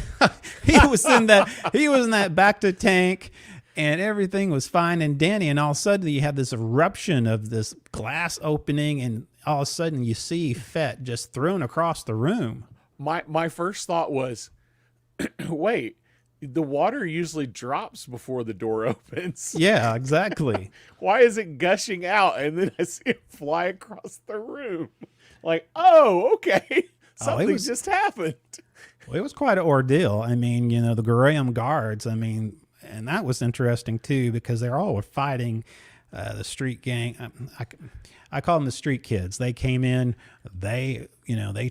he was in that back to tank, and everything was fine and dandy, and all of a sudden you have this eruption of this glass opening, and all of a sudden you see Fett just thrown across the room. My first thought was, wait, the water usually drops before the door opens. Yeah, exactly. Why is it gushing out? And then I see it fly across the room. Like, oh, okay. Something just happened. Well, it was quite an ordeal. I mean, the Graham guards, and that was interesting too, because they're all fighting the street gang. I call them the street kids. They came in, they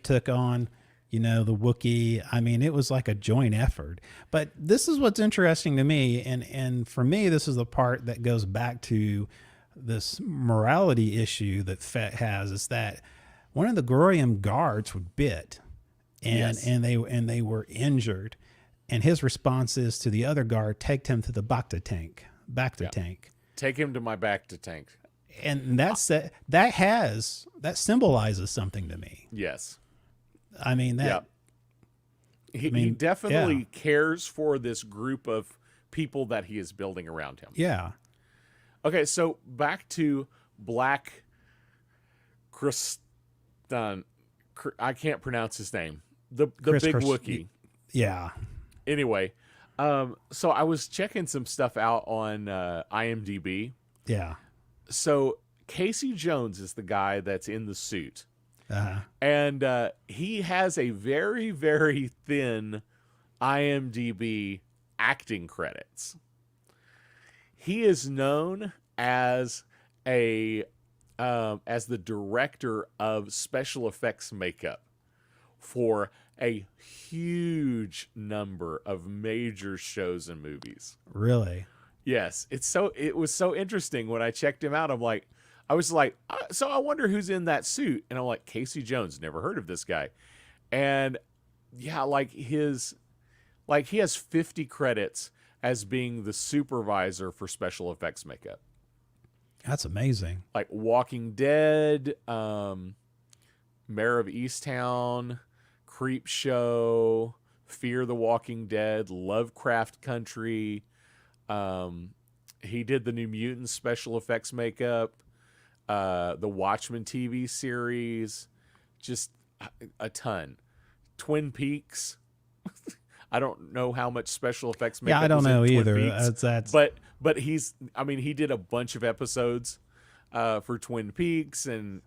took on, the Wookiee. I mean, it was like a joint effort. But this is what's interesting to me. And for me, this is the part that goes back to this morality issue that Fett has, is that one of the Graham guards was bit and they were injured. And his response is to the other guard, take him to the back to tank. Take him to my back to tank. And that symbolizes something to me. Yes. I mean, he definitely cares for this group of people that he is building around him. Yeah. Okay, so back to Black Krrsantan. I can't pronounce his name. The big Wookiee. Yeah. Anyway, so I was checking some stuff out on IMDb. Yeah. So Casey Jones is the guy that's in the suit. Uh-huh. And he has a very, very thin IMDb acting credits. He is known as the director of special effects makeup for a huge number of major shows and movies. Really? Yes. It was so interesting when I checked him out. I was like, so I wonder who's in that suit. And I'm like, Casey Jones, never heard of this guy. And yeah, he has 50 credits as being the supervisor for special effects makeup. That's amazing. Like Walking Dead, Mayor of Easttown, Creep Show, Fear the Walking Dead, Lovecraft Country. He did the New Mutants special effects makeup. The Watchmen TV series, just a ton. Twin Peaks. I don't know how much special effects makeup. Yeah, I don't was in know Twin either. Peaks, but he did a bunch of episodes for Twin Peaks and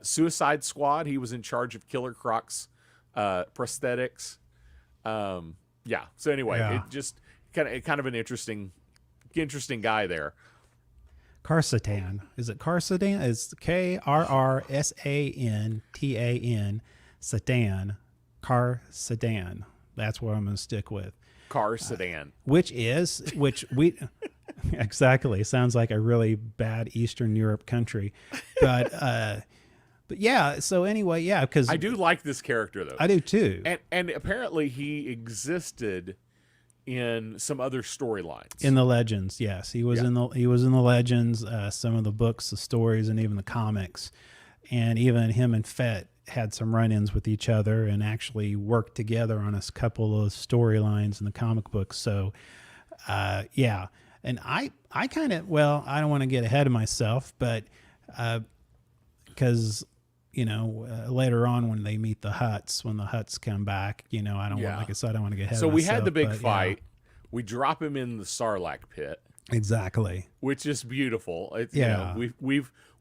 Suicide Squad. He was in charge of Killer Croc's prosthetics. Yeah. So anyway, it just kind of an interesting guy there. Krrsantan. Is it Krrsantan? It's Krrsantan. Satan. Krrsantan. That's what I'm going to stick with. Car sedan. Which we exactly sounds like a really bad Eastern Europe country, but yeah. So anyway, yeah, because I do like this character though. I do too. And apparently he existed in some other storylines. In the Legends, yes, he was in the Legends, some of the books, the stories, and even the comics, and even him and Fett had some run-ins with each other and actually worked together on a couple of storylines in the comic books. So, yeah, and I kind of, well, I don't want to get ahead of myself, but because later on when they meet the Hutts, when the Hutts come back, I don't want, like I said, I don't want to get ahead. So of we myself, had the big but, fight. We drop him in the Sarlacc pit. Exactly. Which is beautiful. It's, Yeah.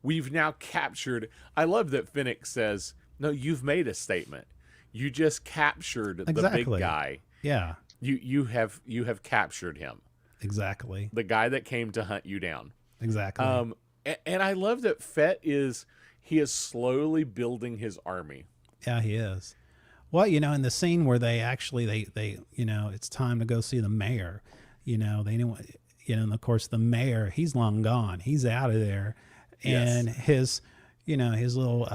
We've now captured. I love that Finnick says, "No, you've made a statement. You just captured the big guy. Yeah. You have captured him. Exactly. The guy that came to hunt you down. Exactly. And I love that Fett is slowly building his army. Yeah, he is. Well, in the scene where they actually they it's time to go see the mayor. you know, they didn't want, you know, and of course the mayor, he's long gone. He's out of there. And his, you know, his little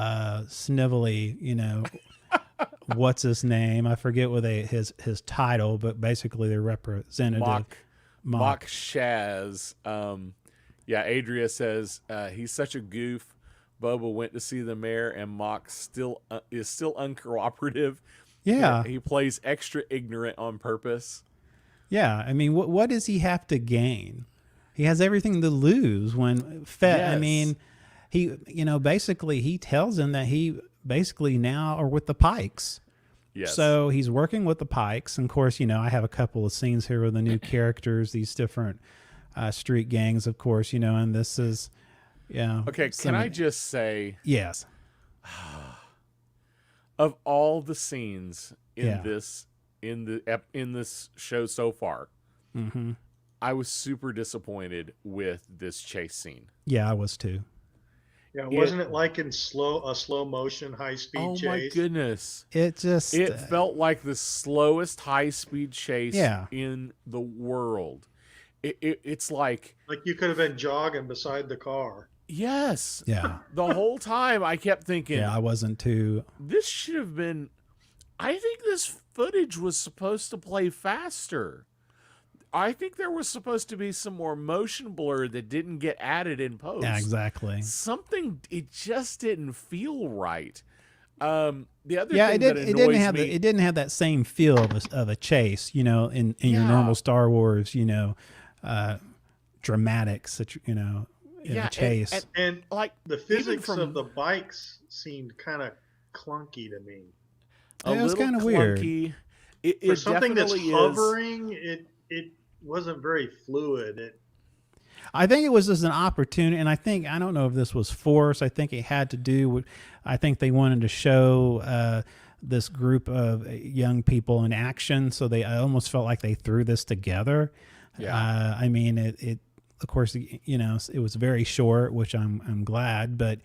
snivelly, you know, what's his name? I forget what his title, but basically the representative. Mock Shaz. Yeah, Adria says he's such a goof. Boba went to see the mayor, and Mock is still uncooperative. Yeah, he plays extra ignorant on purpose. Yeah, I mean, what does he have to gain? He has everything to lose when Fett. Yes. I mean, he, you know, basically he tells him that he basically now are with the Pikes. Yes. So he's working with the Pikes. And of course, you know, I have a couple of scenes here with the new characters, these different street gangs, of course, you know, and this is, you know. Okay, can I just say, yes, of all the scenes in Yeah. this in this show so far, mm-hmm. I was super disappointed with this chase scene. Yeah, I was too. Yeah, wasn't it like in slow motion, high speed Oh chase? my goodness. It Felt like the slowest high-speed chase Yeah. in the world. It's like Like you could have been jogging beside the car. yes. Yeah. The whole time I kept thinking, Yeah, I wasn't too. this should have been. I think this footage was supposed to play faster. I think there was supposed to be some more motion blur that didn't get added in post. Yeah, exactly. Something, it just didn't feel right. The other Yeah, thing it didn't have me, it didn't have that same feel of a chase, you know, in your Yeah. normal Star Wars, you know, dramatics, you know, in a chase. And like The physics from- of the bikes seemed kind of clunky to me. a it was little kinda weird. clunky. For It something that's definitely is. hovering, it wasn't very fluid. I think it was just an opportunity, and I don't know if this was forced. I think it had to do with, I think they wanted to show this group of young people in action, so I almost felt like they threw this together. Yeah. I mean, it of course, you know, it was very short, which I'm glad, but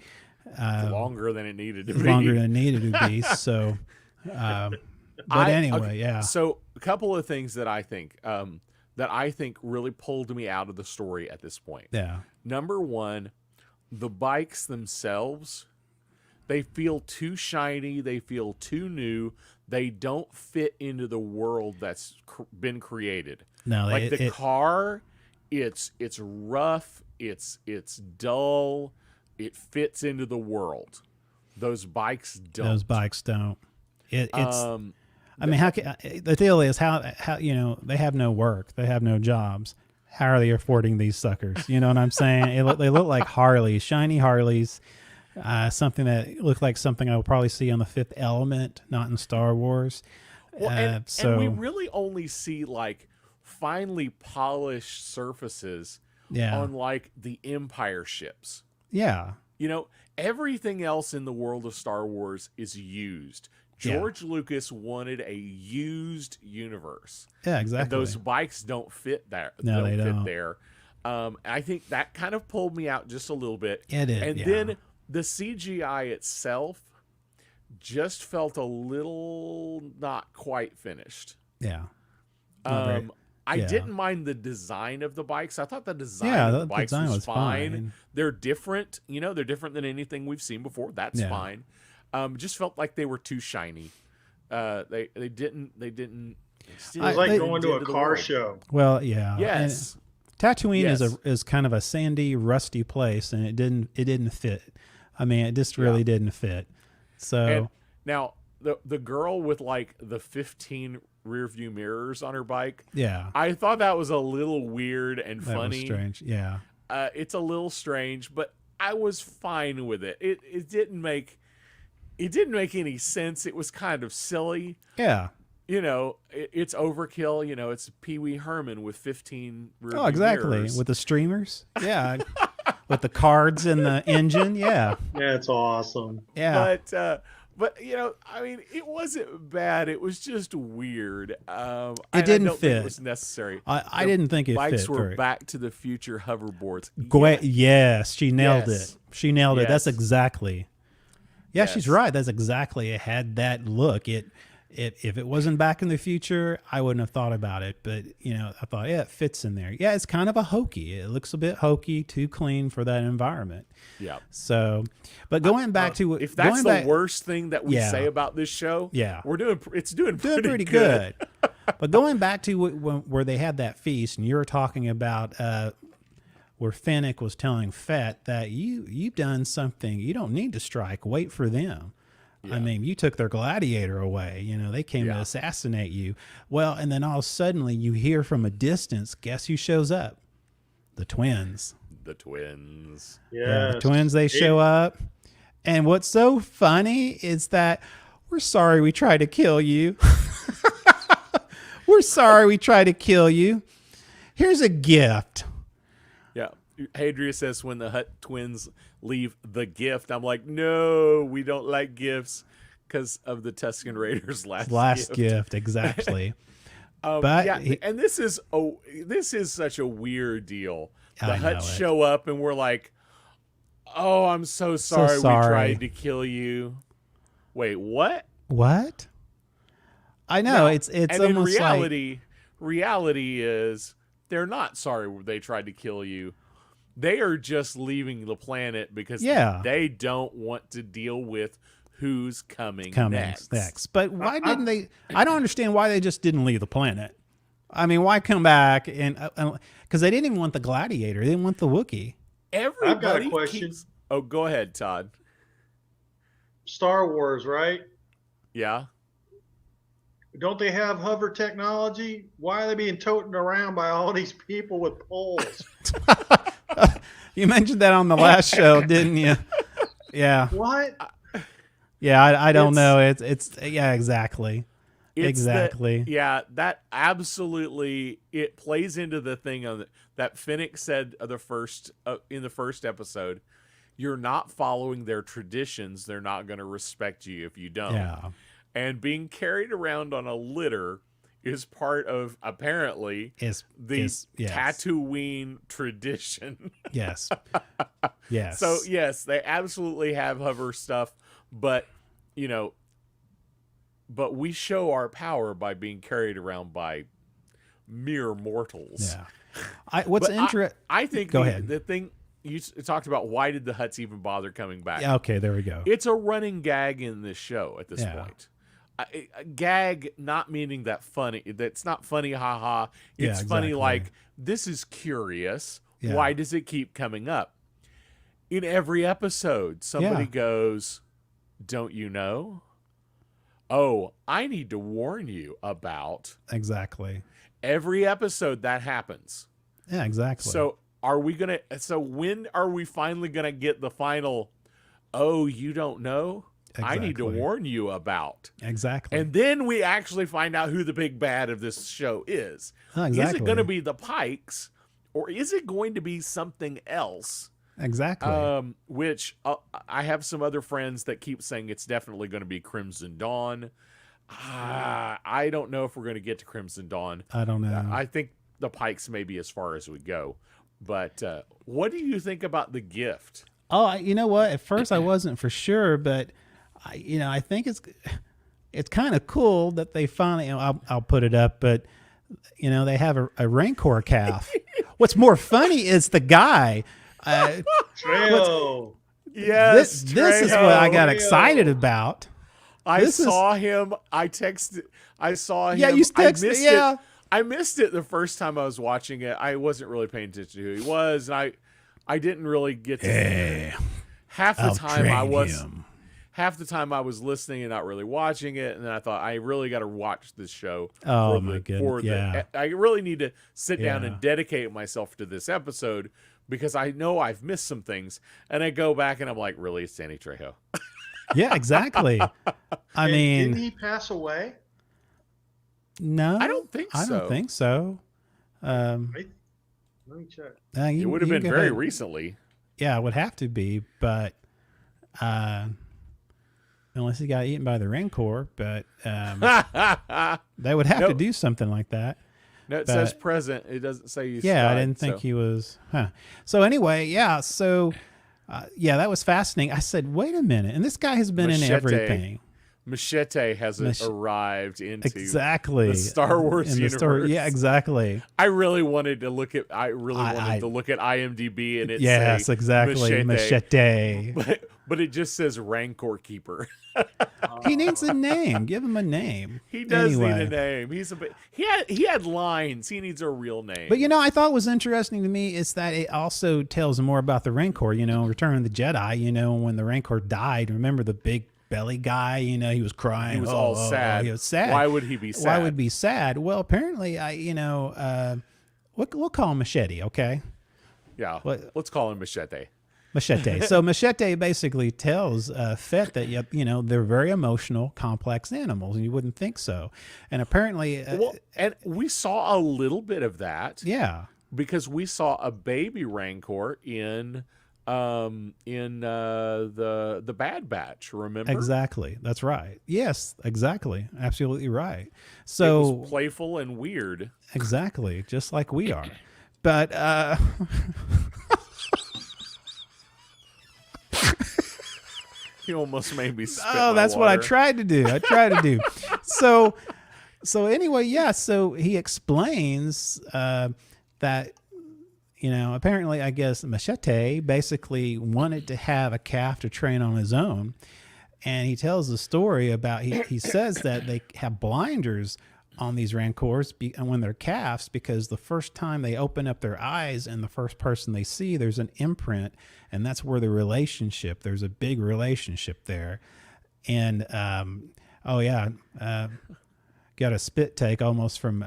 Longer than it needed to be. longer than it needed to be. So, but anyway, yeah. So a couple of things that I think really pulled me out of the story at this point. Yeah. Number one, the bikes themselves, they feel too shiny. They feel too new. They don't fit into the world that's been created. No, Like the car, it's rough. It's dull. It fits into the world. Those bikes don't. Those bikes don't. It's. I mean, the deal is how you know, they have no work, they have no jobs. How are they affording these suckers? You know what I'm saying? They look like Harleys, shiny Harleys. Something that looked like something I would probably see on The Fifth Element, not in Star Wars. Well, and we really only see like finely polished surfaces on like the Empire ships. Yeah. You know, everything else in the world of Star Wars is used. George Lucas wanted a used universe. Yeah, exactly. And those bikes don't fit there. No, they fit don't. there. I think that kind of pulled me out just a little bit. It did, And yeah. then the CGI itself just felt a little not quite finished. Yeah. I didn't mind the design of the bikes. I thought the design Yeah, of the the bikes design was was fine. fine. They're different. You know, they're different than anything we've seen before. That's Yeah. fine. Just felt like they were too shiny. They didn't. It was like going to a car show. Well, yeah. Yes. And Tatooine Yes. is kind of a sandy, rusty place, and it didn't fit. I mean, it just really didn't fit. So And now the girl with like the 15 rear view mirrors on her bike. yeah, I thought that was a little weird and that funny. was strange. Yeah. It's a little strange, but I was fine with it. It didn't make any sense. It was kind of silly. Yeah. You know, it's overkill. You know, it's Pee Wee Herman with 15 rear Oh, exactly. mirrors. With the streamers. Yeah. With the cards in the engine. Yeah. That's awesome. Yeah. But you know, I mean, it wasn't bad. It was just weird. I didn't don't think fit. it was necessary. I didn't think it Bikes fit. were very- Back to the Future hoverboards. Yes, she nailed Yes. it. She nailed it. That's Yes. exactly. Yeah, she's Yes. right. That's exactly. It had that look. It if it wasn't Back in the Future, I wouldn't have thought about it. But, I thought, yeah, it fits in there. Yeah, it's kind of a hokey. It looks a bit hokey, too clean for that environment. Yeah. So, but going back to if that's the worst thing that we say about this show, yeah, it's doing pretty good. But going back to where they had that feast, and you were talking about where Fennec was telling Fett that you've done something. You don't need to strike. Wait for them. Yeah. I mean, you took their gladiator away. They came to assassinate you. Well, and then all suddenly you hear from a distance, guess who shows up? The twins. The twins. Yeah, the twins, they show up. And what's so funny is that we're sorry we tried to kill you. We're sorry we tried to kill you. Here's a gift. Yeah. Hadria says when the Hutt twins leave the gift, I'm like, no, we don't like gifts because of the Tusken Raiders' last gift. Exactly. But and this is such a weird deal. The Hutts show up and we're like, oh, I'm so sorry we tried to kill you. Wait, what? What? I know, it's and almost in reality is they're not sorry they tried to kill you. They are just leaving the planet because they don't want to deal with who's coming next. But why didn't they? I don't understand why they just didn't leave the planet. I mean, why come back? And because they didn't even want the gladiator. They didn't want the Wookiee. Everybody I've got a question. Oh, go ahead, Todd. Star Wars, right? Yeah. Don't they have hover technology? Why are they being toted around by all these people with poles? You mentioned that on the last show, didn't you? Yeah. What? Yeah, I don't know. It's yeah, exactly. Exactly. That absolutely it plays into the thing on that Fennec said in the first episode. You're not following their traditions. They're not going to respect you if you don't. Yeah. And being carried around on a litter is part of the Tatooine tradition. Yes. Yes. So yes, they absolutely have hover stuff, but we show our power by being carried around by mere mortals. Yeah. What's interesting? I think Go ahead. The thing you talked about, why did the Hutts even bother coming back? Yeah, okay, there we go. It's a running gag in this show at this point. A gag, not meaning that funny. That's not funny, haha. It's funny like, this is curious. Yeah. Why does it keep coming up? In every episode, somebody goes, don't you know? Oh, I need to warn you about. Exactly. Every episode that happens. Yeah, exactly. So when are we finally going to get the final, oh, you don't know? Exactly. I need to warn you about. Exactly. And then we actually find out who the big bad of this show is. Oh, exactly. Is it going to be the Pikes or is it going to be something else? Exactly. Which I have some other friends that keep saying it's definitely going to be Crimson Dawn. I don't know if we're going to get to Crimson Dawn. I don't know. I think the Pikes may be as far as we go. But what do you think about the gift? Oh, you know what? At first I wasn't for sure, but I think it's kind of cool that they finally. I'll put it up, but they have a Rancor calf. What's more funny is the guy. Trejo. Yes, this is what I got excited about. I saw him. I saw him. Yeah, you texted. Yeah. I missed it the first time I was watching it. I wasn't really paying attention to who he was, and I didn't really get to. Half the time I was listening and not really watching it, and then I thought I really got to watch this show. Oh my goodness! I really need to sit down and dedicate myself to this episode because I know I've missed some things, and I go back and I'm like, really, it's Danny Trejo. Yeah, exactly. I mean, didn't he pass away? No, I don't think so. I don't think so. Let me check. It would have been very recently. Yeah, it would have to be, but unless he got eaten by the Rancor, but they would have to do something like that. No, it says present. It doesn't say he's Yeah, died, I didn't think he was. So anyway, that was fascinating. I said, wait a minute. And this guy has been in everything. Machete hasn't arrived into exactly the Star Wars in the universe. story. Yeah, exactly. I really wanted to look at. I really wanted to look at IMDb and it Yes, say exactly. Machete. but it just says Rancor Keeper. He needs a name. Give him a name. He does Anyway. need a name. He's a bit. He had lines. He needs a real name. But I thought was interesting to me is that it also tells more about the Rancor. Return of the Jedi. When the Rancor died, remember the big belly guy? He was crying. He was all sad. He was sad. Why would he be sad? Why would he be sad? Well, apparently, we'll call him Machete. Okay. Yeah. What? Let's call him Machete. Machete. So Machete basically tells Fett that they're very emotional, complex animals, and you wouldn't think so. And apparently, and we saw a little bit of that. yeah, because we saw a baby Rancor in the Bad Batch. Remember? exactly. That's right. Yes, exactly. Absolutely right. It So was playful and weird. exactly, just like we are. But You almost made me spit oh, my that's what I water. tried to do. So anyway, yeah. So he explains that apparently, I guess Machete basically wanted to have a calf to train on his own, and he tells the story about he says that they have blinders on these Rancors when they're calves because the first time they open up their eyes and the first person they see, there's an imprint, and that's where there's a big relationship there. And got a spit take almost from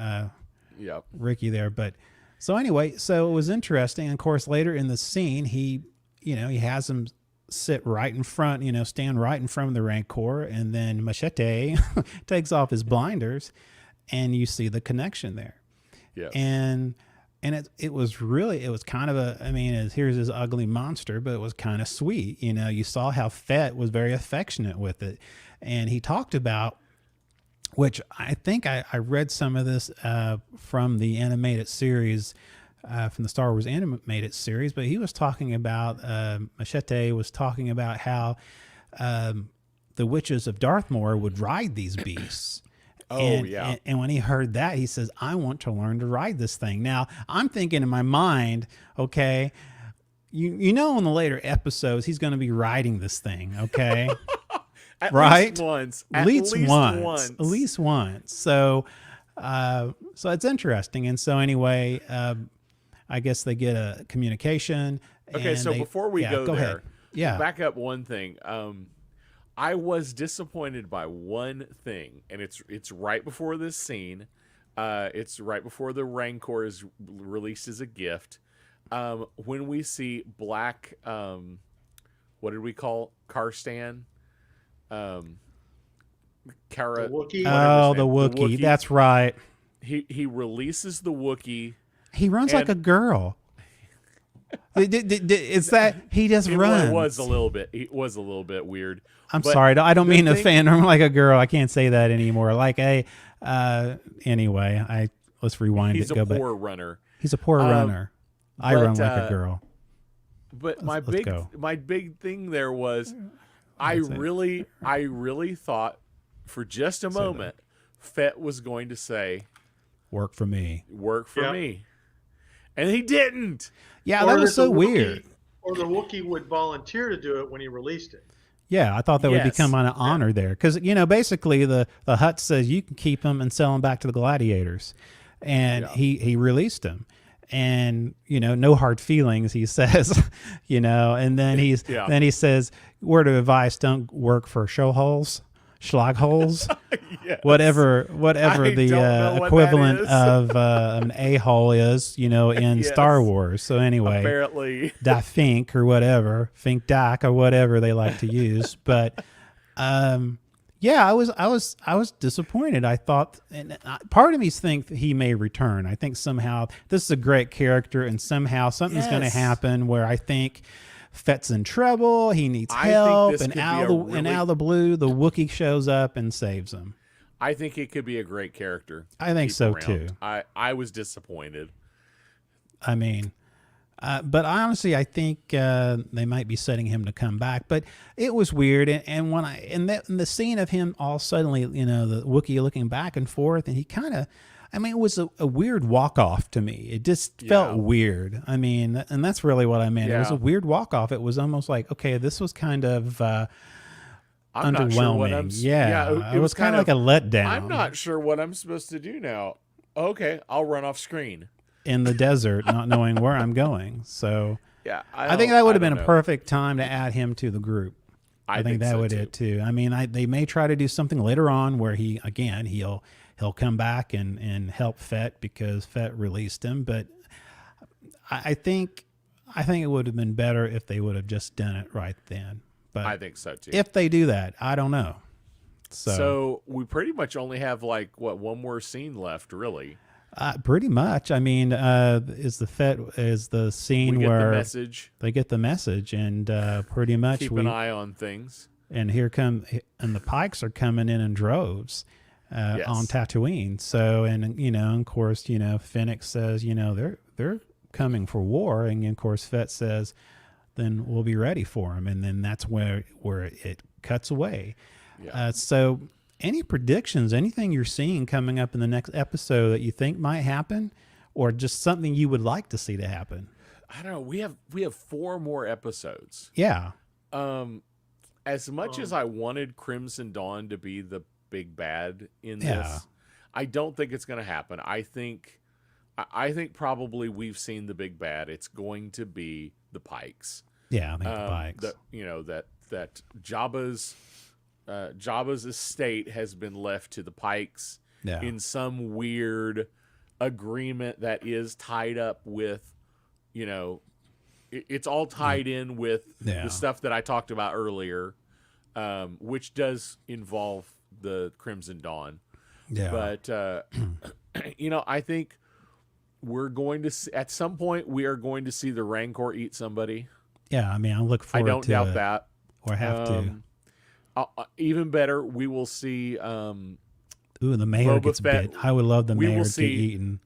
Yep. Ricky there. But so anyway, so it was interesting. And of course, later in the scene, he has him sit right in front, stand right in front of the Rancor, and then Machete takes off his blinders, and you see the connection there. Yes. And it was kind of here's this ugly monster, but it was kind of sweet. You saw how Fett was very affectionate with it. And he talked about, which I think I read some of this from the animated series, from the Star Wars animated series, but he was talking about, Machete was talking about how the witches of Darthmore would ride these beasts. And when he heard that, he says, I want to learn to ride this thing. Now, I'm thinking in my mind, okay, in the later episodes, he's going to be riding this thing, okay? At right? least once. At least once. So it's interesting. And so anyway, I guess they get a communication. Okay, so before we go there, ahead. Yeah. back up one thing. I was disappointed by one thing, and it's right before this scene. It's right before the Rancor is released as a gift. When we see Black, what did we call Karstan? The Wookiee. Oh, the Wookiee. That's right. He releases the Wookiee. He runs like a girl. It's that he just runs. It was a little bit weird. I'm But sorry. I don't the mean to thing- fan him like a girl. I can't say that anymore. Anyway, let's rewind He's it. a Go poor back. runner. He's a poor runner. I but, run like a girl. But Let's go. my big thing there was, I really thought for just a moment, Fett was going to say, Work for me. "Work for Yep. me," and he didn't. Yeah, Or that was that the so Wookiee- weird. Or the Wookiee would volunteer to do it when he released it. Yeah, I thought that would Yes. become an honor there. Because, basically the Hutt says you can keep him and sell him back to the gladiators. And he released him. And, no hard feelings, he says, and then then he says, word of advice, don't work for show holes, schlag holes, Yes. whatever I don't know the what that equivalent is. of an a-hole is, in Yes. Star Wars. So anyway. Apparently, Da Fink or whatever, Fink Dak or whatever they like to use. But I was disappointed. I thought, and part of me thinks he may return. I think somehow this is a great character, and somehow something's going to Yes. happen where I think Fett's in trouble. He needs I think help, this and could out be of the blue, the Wookiee shows up and saves him. I think it could be a great character. I think Keep so around. too. I was disappointed. I mean, But honestly, I think they might be setting him to come back. But it was weird, and when in the scene of him all suddenly, the Wookiee looking back and forth, and he kind of, I mean, it was a weird walk off to me. It just felt weird. I mean, and that's really what I meant. It was a weird walk off. It was almost like, okay, this was kind of I'm underwhelming. not sure what It was kind of like a letdown. I'm not sure what I'm supposed to do now. Okay, I'll run off screen in the desert, not knowing where I'm going. So yeah, I think that would have been a perfect time to add him to the group. I think that so would it too. I mean, they may try to do something later on where he'll come back and help Fett because Fett released him. But I think it would have been better if they would have just done it right then. But I think so too. If they do that, I don't know. So we pretty much only have one more scene left, really. Pretty much. I mean, is the scene where they get the message, and pretty much keep an eye on things. And and the Pikes are coming in droves on Tatooine. So, and of course, Fennec says, they're coming for war, and of course, Fett says, then we'll be ready for them, and then that's where it cuts away. Yeah. So. Any predictions, anything you're seeing coming up in the next episode that you think might happen, or just something you would like to see to happen? I don't know. We have 4 more episodes. Yeah. As much as I wanted Crimson Dawn to be the big bad in this, I don't think it's going to happen. I think probably we've seen the big bad. It's going to be the Pikes. Yeah, I think the Pikes. That Jabba's estate has been left to the Pikes in some weird agreement that is tied up with, it's all tied in with the stuff that I talked about earlier, which does involve the Crimson Dawn. Yeah. But, I think we're going to see, at some point we are going to see the Rancor eat somebody. Yeah, I mean, I look forward to it. I don't doubt that. Or have to. Even better, we will see. The mayor gets bit. I would love the mayor to get eaten,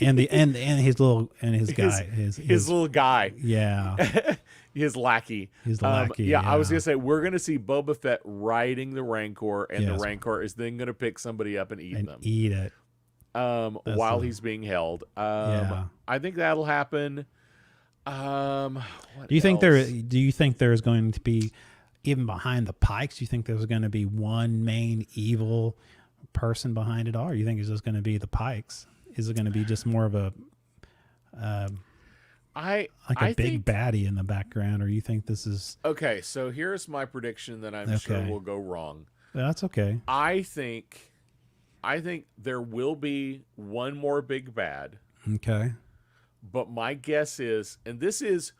and his guy, his little guy. Yeah, his lackey. His lackey. Yeah, I was gonna say we're gonna see Boba Fett riding the Rancor, and the Rancor is then gonna pick somebody up and eat them. Eat it. While he's being held. I think that'll happen. Do you think there's going to be, even behind the Pikes, do you think there's going to be one main evil person behind it all, or you think it's just going to be the Pikes? Is it going to be just more of a big baddie in the background, or you think this is okay? So here's my prediction that I'm sure will go wrong. That's okay. I think there will be one more big bad. Okay. But my guess is, and this is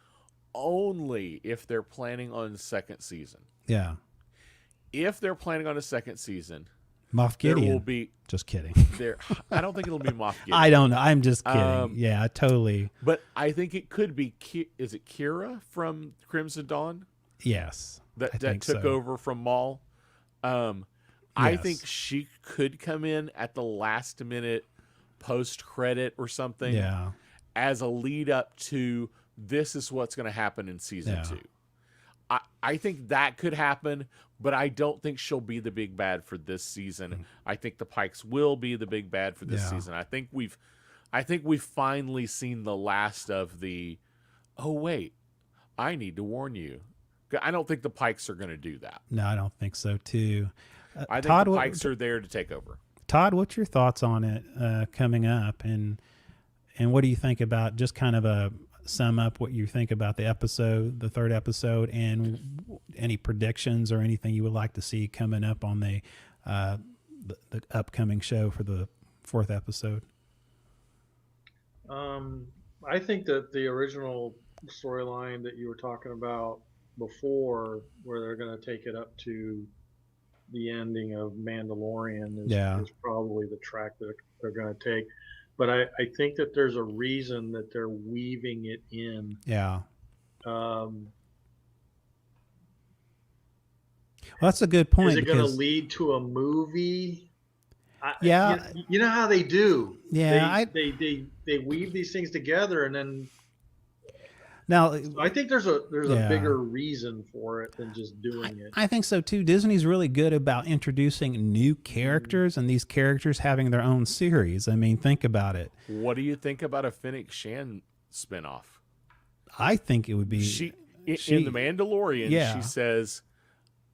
only if they're planning on the second season. Yeah. If they're planning on a second season, Moff Gideon. There will be. Just kidding. I don't think it'll be Moff Gideon. I don't know. I'm just kidding. Yeah, totally. But I think it could be. Is it Kira from Crimson Dawn? Yes. That took over from Maul. I think she could come in at the last minute, post credit or something. Yeah. As a lead up to, this is what's going to happen in season 2. I think that could happen, but I don't think she'll be the big bad for this season. I think the Pikes will be the big bad for this season. I think we've finally seen the last of the, oh wait, I need to warn you. I don't think the Pikes are going to do that. No, I don't think so too. I think Todd, the Pikes are there to take over. Todd, what's your thoughts on it coming up, and what do you think about, just kind of a sum up what you think about the third episode, and any predictions or anything you would like to see coming up on the upcoming show for the 4th episode? I think that the original storyline that you were talking about before, where they're going to take it up to the ending of Mandalorian, is probably the track that they're going to take. But I think that there's a reason that they're weaving it in. Yeah. Well, that's a good point. Is it going to lead to a movie? Yeah. You know how they do. Yeah. They weave these things together, and then Now, I think there's a Yeah. bigger reason for it than just doing it. I think so too. Disney's really good about introducing new characters and these characters having their own series. I mean, think about it. What do you think about a Fennec Shan spinoff? I think it would be In The Mandalorian, Yeah. she says,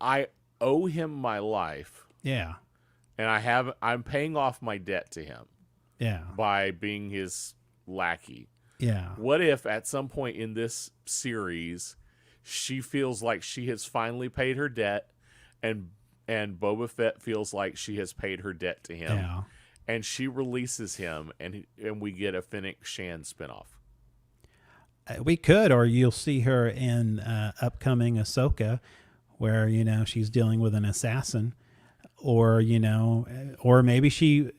"I owe him my life, yeah, and I'm paying off my debt to him yeah, by being his lackey." yeah. What if at some point in this series, she feels like she has finally paid her debt, and Boba Fett feels like she has paid her debt to him, Yeah. and she releases him, and we get a Fennec Shan spinoff? We could, or you'll see her in upcoming Ahsoka, where she's dealing with an assassin, or or maybe she,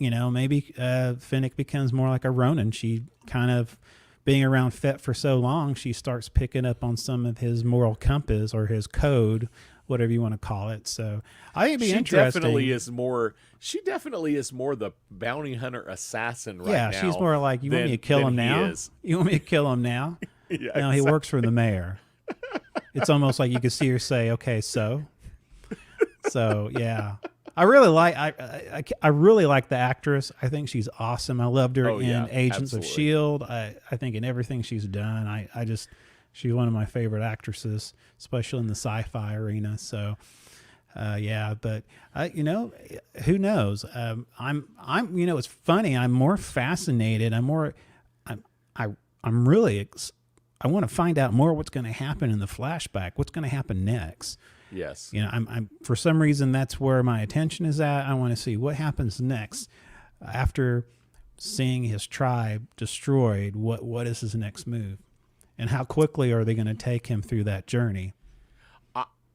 maybe Finnick becomes more like a Ronin. She kind of being around Fett for so long, she starts picking up on some of his moral compass or his code, whatever you want to call it. So I think it'd be interesting. She definitely is more the bounty hunter assassin right now. Yeah, she's more like, you want me to kill him now? You want me to kill him now? Yeah, No, he works for the mayor. It's almost like you could see her say, "Okay, so yeah." I really like I really like the actress. I think she's awesome. I loved her in Agents of Shield. I think in everything she's done, I just she's one of my favorite actresses, especially in the sci-fi arena. So yeah, but who knows? I'm it's funny. I'm more fascinated. I'm really I want to find out more what's going to happen in the flashback. What's going to happen next? Yes. I'm for some reason that's where my attention is at. I want to see what happens next after seeing his tribe destroyed. What is his next move, and how quickly are they going to take him through that journey?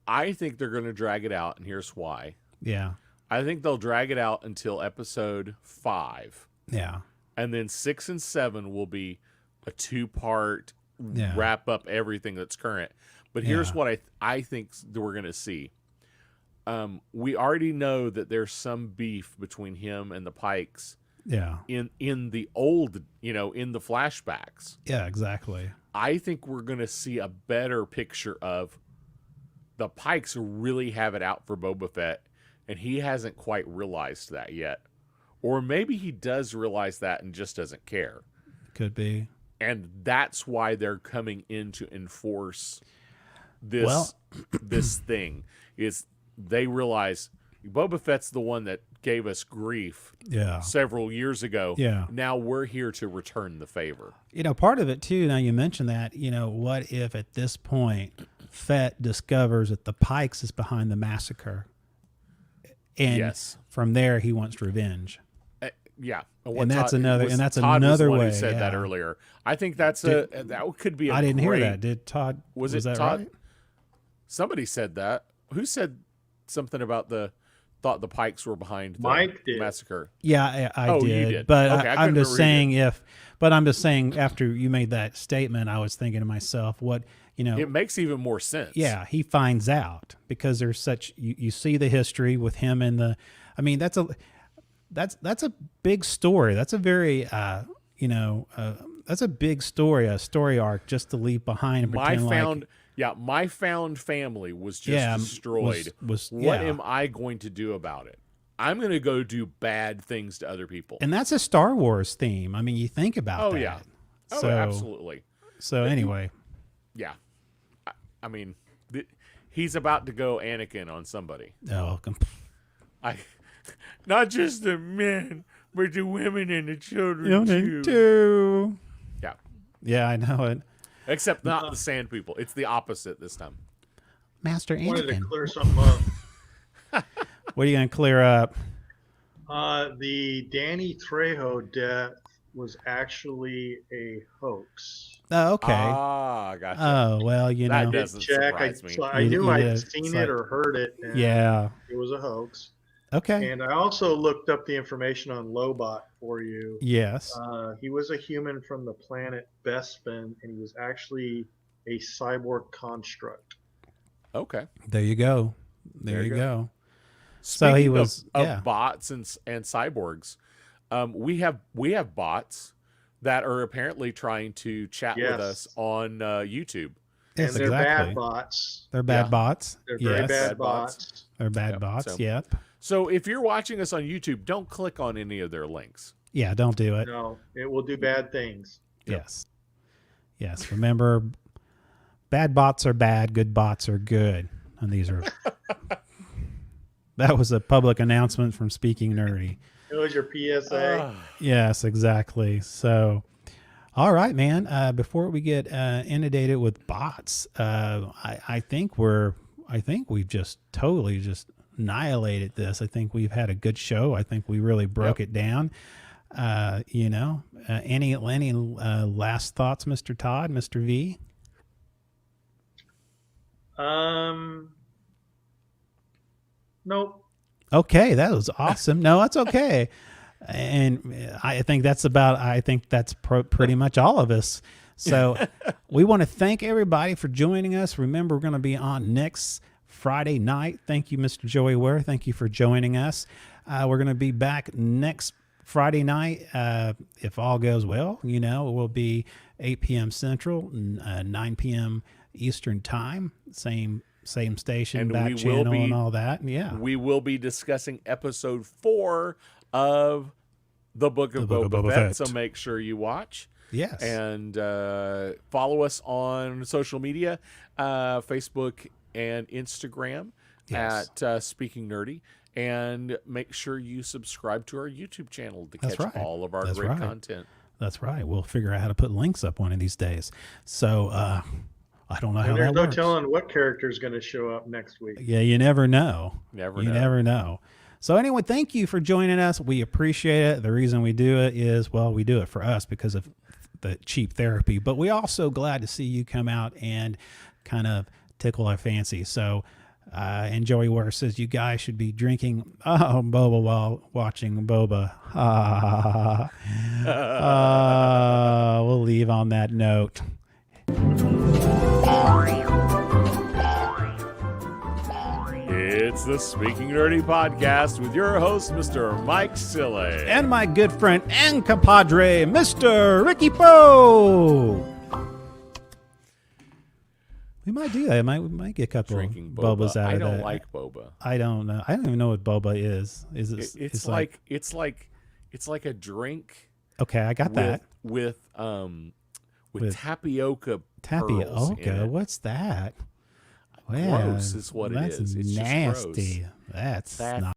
I think they're going to drag it out, and here's why. Yeah. I think they'll drag it out until episode 5. Yeah. And then 6 and 7 will be a 2-part wrap up everything that's current. But here's what I think that we're going to see. We already know that there's some beef between him and the Pikes. Yeah. In the old, in the flashbacks. Yeah, exactly. I think we're going to see a better picture of the Pikes really have it out for Boba Fett, and he hasn't quite realized that yet. Or maybe he does realize that and just doesn't care. Could be. And that's why they're coming in to enforce this this thing. Is they realize Boba Fett's the one that gave us grief several years ago. Yeah. Now we're here to return the favor. Part of it too, now you mentioned that, what if at this point Fett discovers that the Pikes is behind the massacre? And from there he wants revenge. Yeah. And that's another way. Who said that earlier. I think that could be I didn't hear that. Did Todd? Was it that Todd? Right? Somebody said that. Who said something about thought the Pikes were behind the massacre? Yeah, I did. You did. But okay, I'm just saying after you made that statement, I was thinking to myself, it makes even more sense. Yeah, he finds out because there's such you see the history with him and that's a big story. That's a very that's a big story, a story arc just to leave behind and pretend my found family was just destroyed. What am I going to do about it? I'm going to go do bad things to other people. And that's a Star Wars theme. I mean, you think about that. Yeah. Oh, absolutely. So anyway. Yeah. I mean, he's about to go Anakin on somebody. Oh, not just the men, but the women and the children too. Yeah. Yeah, I know it. Except not the sand people. It's the opposite this time. Master Anakin. I wanted to clear something up. What are you going to clear up? The Danny Trejo death was actually a hox. Oh, okay. Ah, gotcha. Oh, well, that doesn't surprise me. I knew I had seen it or heard it. And it was a hoax. Okay. And I also looked up the information on Lobot for you. Yes. He was a human from the planet Bespin, and he was actually a cyborg construct. Okay. There you go. There you go. Speaking so he was of bots and cyborgs. We have bots that are apparently trying to chat with us on YouTube. Yes, and they're exactly. bad bots. They're bad Yeah. bots. They're very Yes. bad Bad bots. bots. They're bad Yep, bots. so- Yep. So if you're watching us on YouTube, don't click on any of their links. Yeah, don't do it. No, it will do bad things. Yes. Yes. Remember, bad bots are bad, good bots are good. And these are. That was a public announcement from Speaking Nerdy. It was your PSA. Ah. Yes, exactly. So, all right, man. Before we get inundated with bots, I think we've just totally just annihilated this. I think we've had a good show. I think we really broke it down. Any last thoughts, Mr. Todd, Mr. V? Nope. Okay, that was awesome. No, that's okay. And I think that's pretty much all of us. So we want to thank everybody for joining us. Remember, we're going to be on next Friday night. Thank you, Mr. Joey Ware. Thank you for joining us. We're going to be back next Friday night. If all goes well, it will be 8 p.m. Central, 9 p.m. Eastern time. Same station, And back we channel, will be- and all that. Yeah. We will be discussing episode 4 of the Book of Boba Fett. So make sure you watch. Yes. And follow us on social media, Facebook and Instagram Yes. at Speaking Nerdy. And make sure you subscribe to our YouTube channel to That's catch right. all of our That's great right. content. That's right. We'll figure out how to put links up one of these days. So I don't know how And there's that no works. telling what character is going to show up next week. Yeah, you never know. Never You know. never know. So anyway, thank you for joining us. We appreciate it. The reason we do it is, well, we do it for us because of the cheap therapy, but we also glad to see you come out and kind of tickle our fancy. So, and Joey Ware says you guys should be drinking boba while watching Boba. We'll leave on that note. It's the Speaking Nerdy podcast with your host, Mr. Mike Sille. And my good friend and compadre, Mr. Ricky Poe. We might do that. We might get a couple Drinking bobas boba. out I of don't that. like boba. I don't know. I don't even know what boba is. Is it? It's like a drink Okay, I got that. with With tapioca. Tapioca. pearls in it. What's that? Gross is what it that's is. It's just nasty. gross. That's That's not.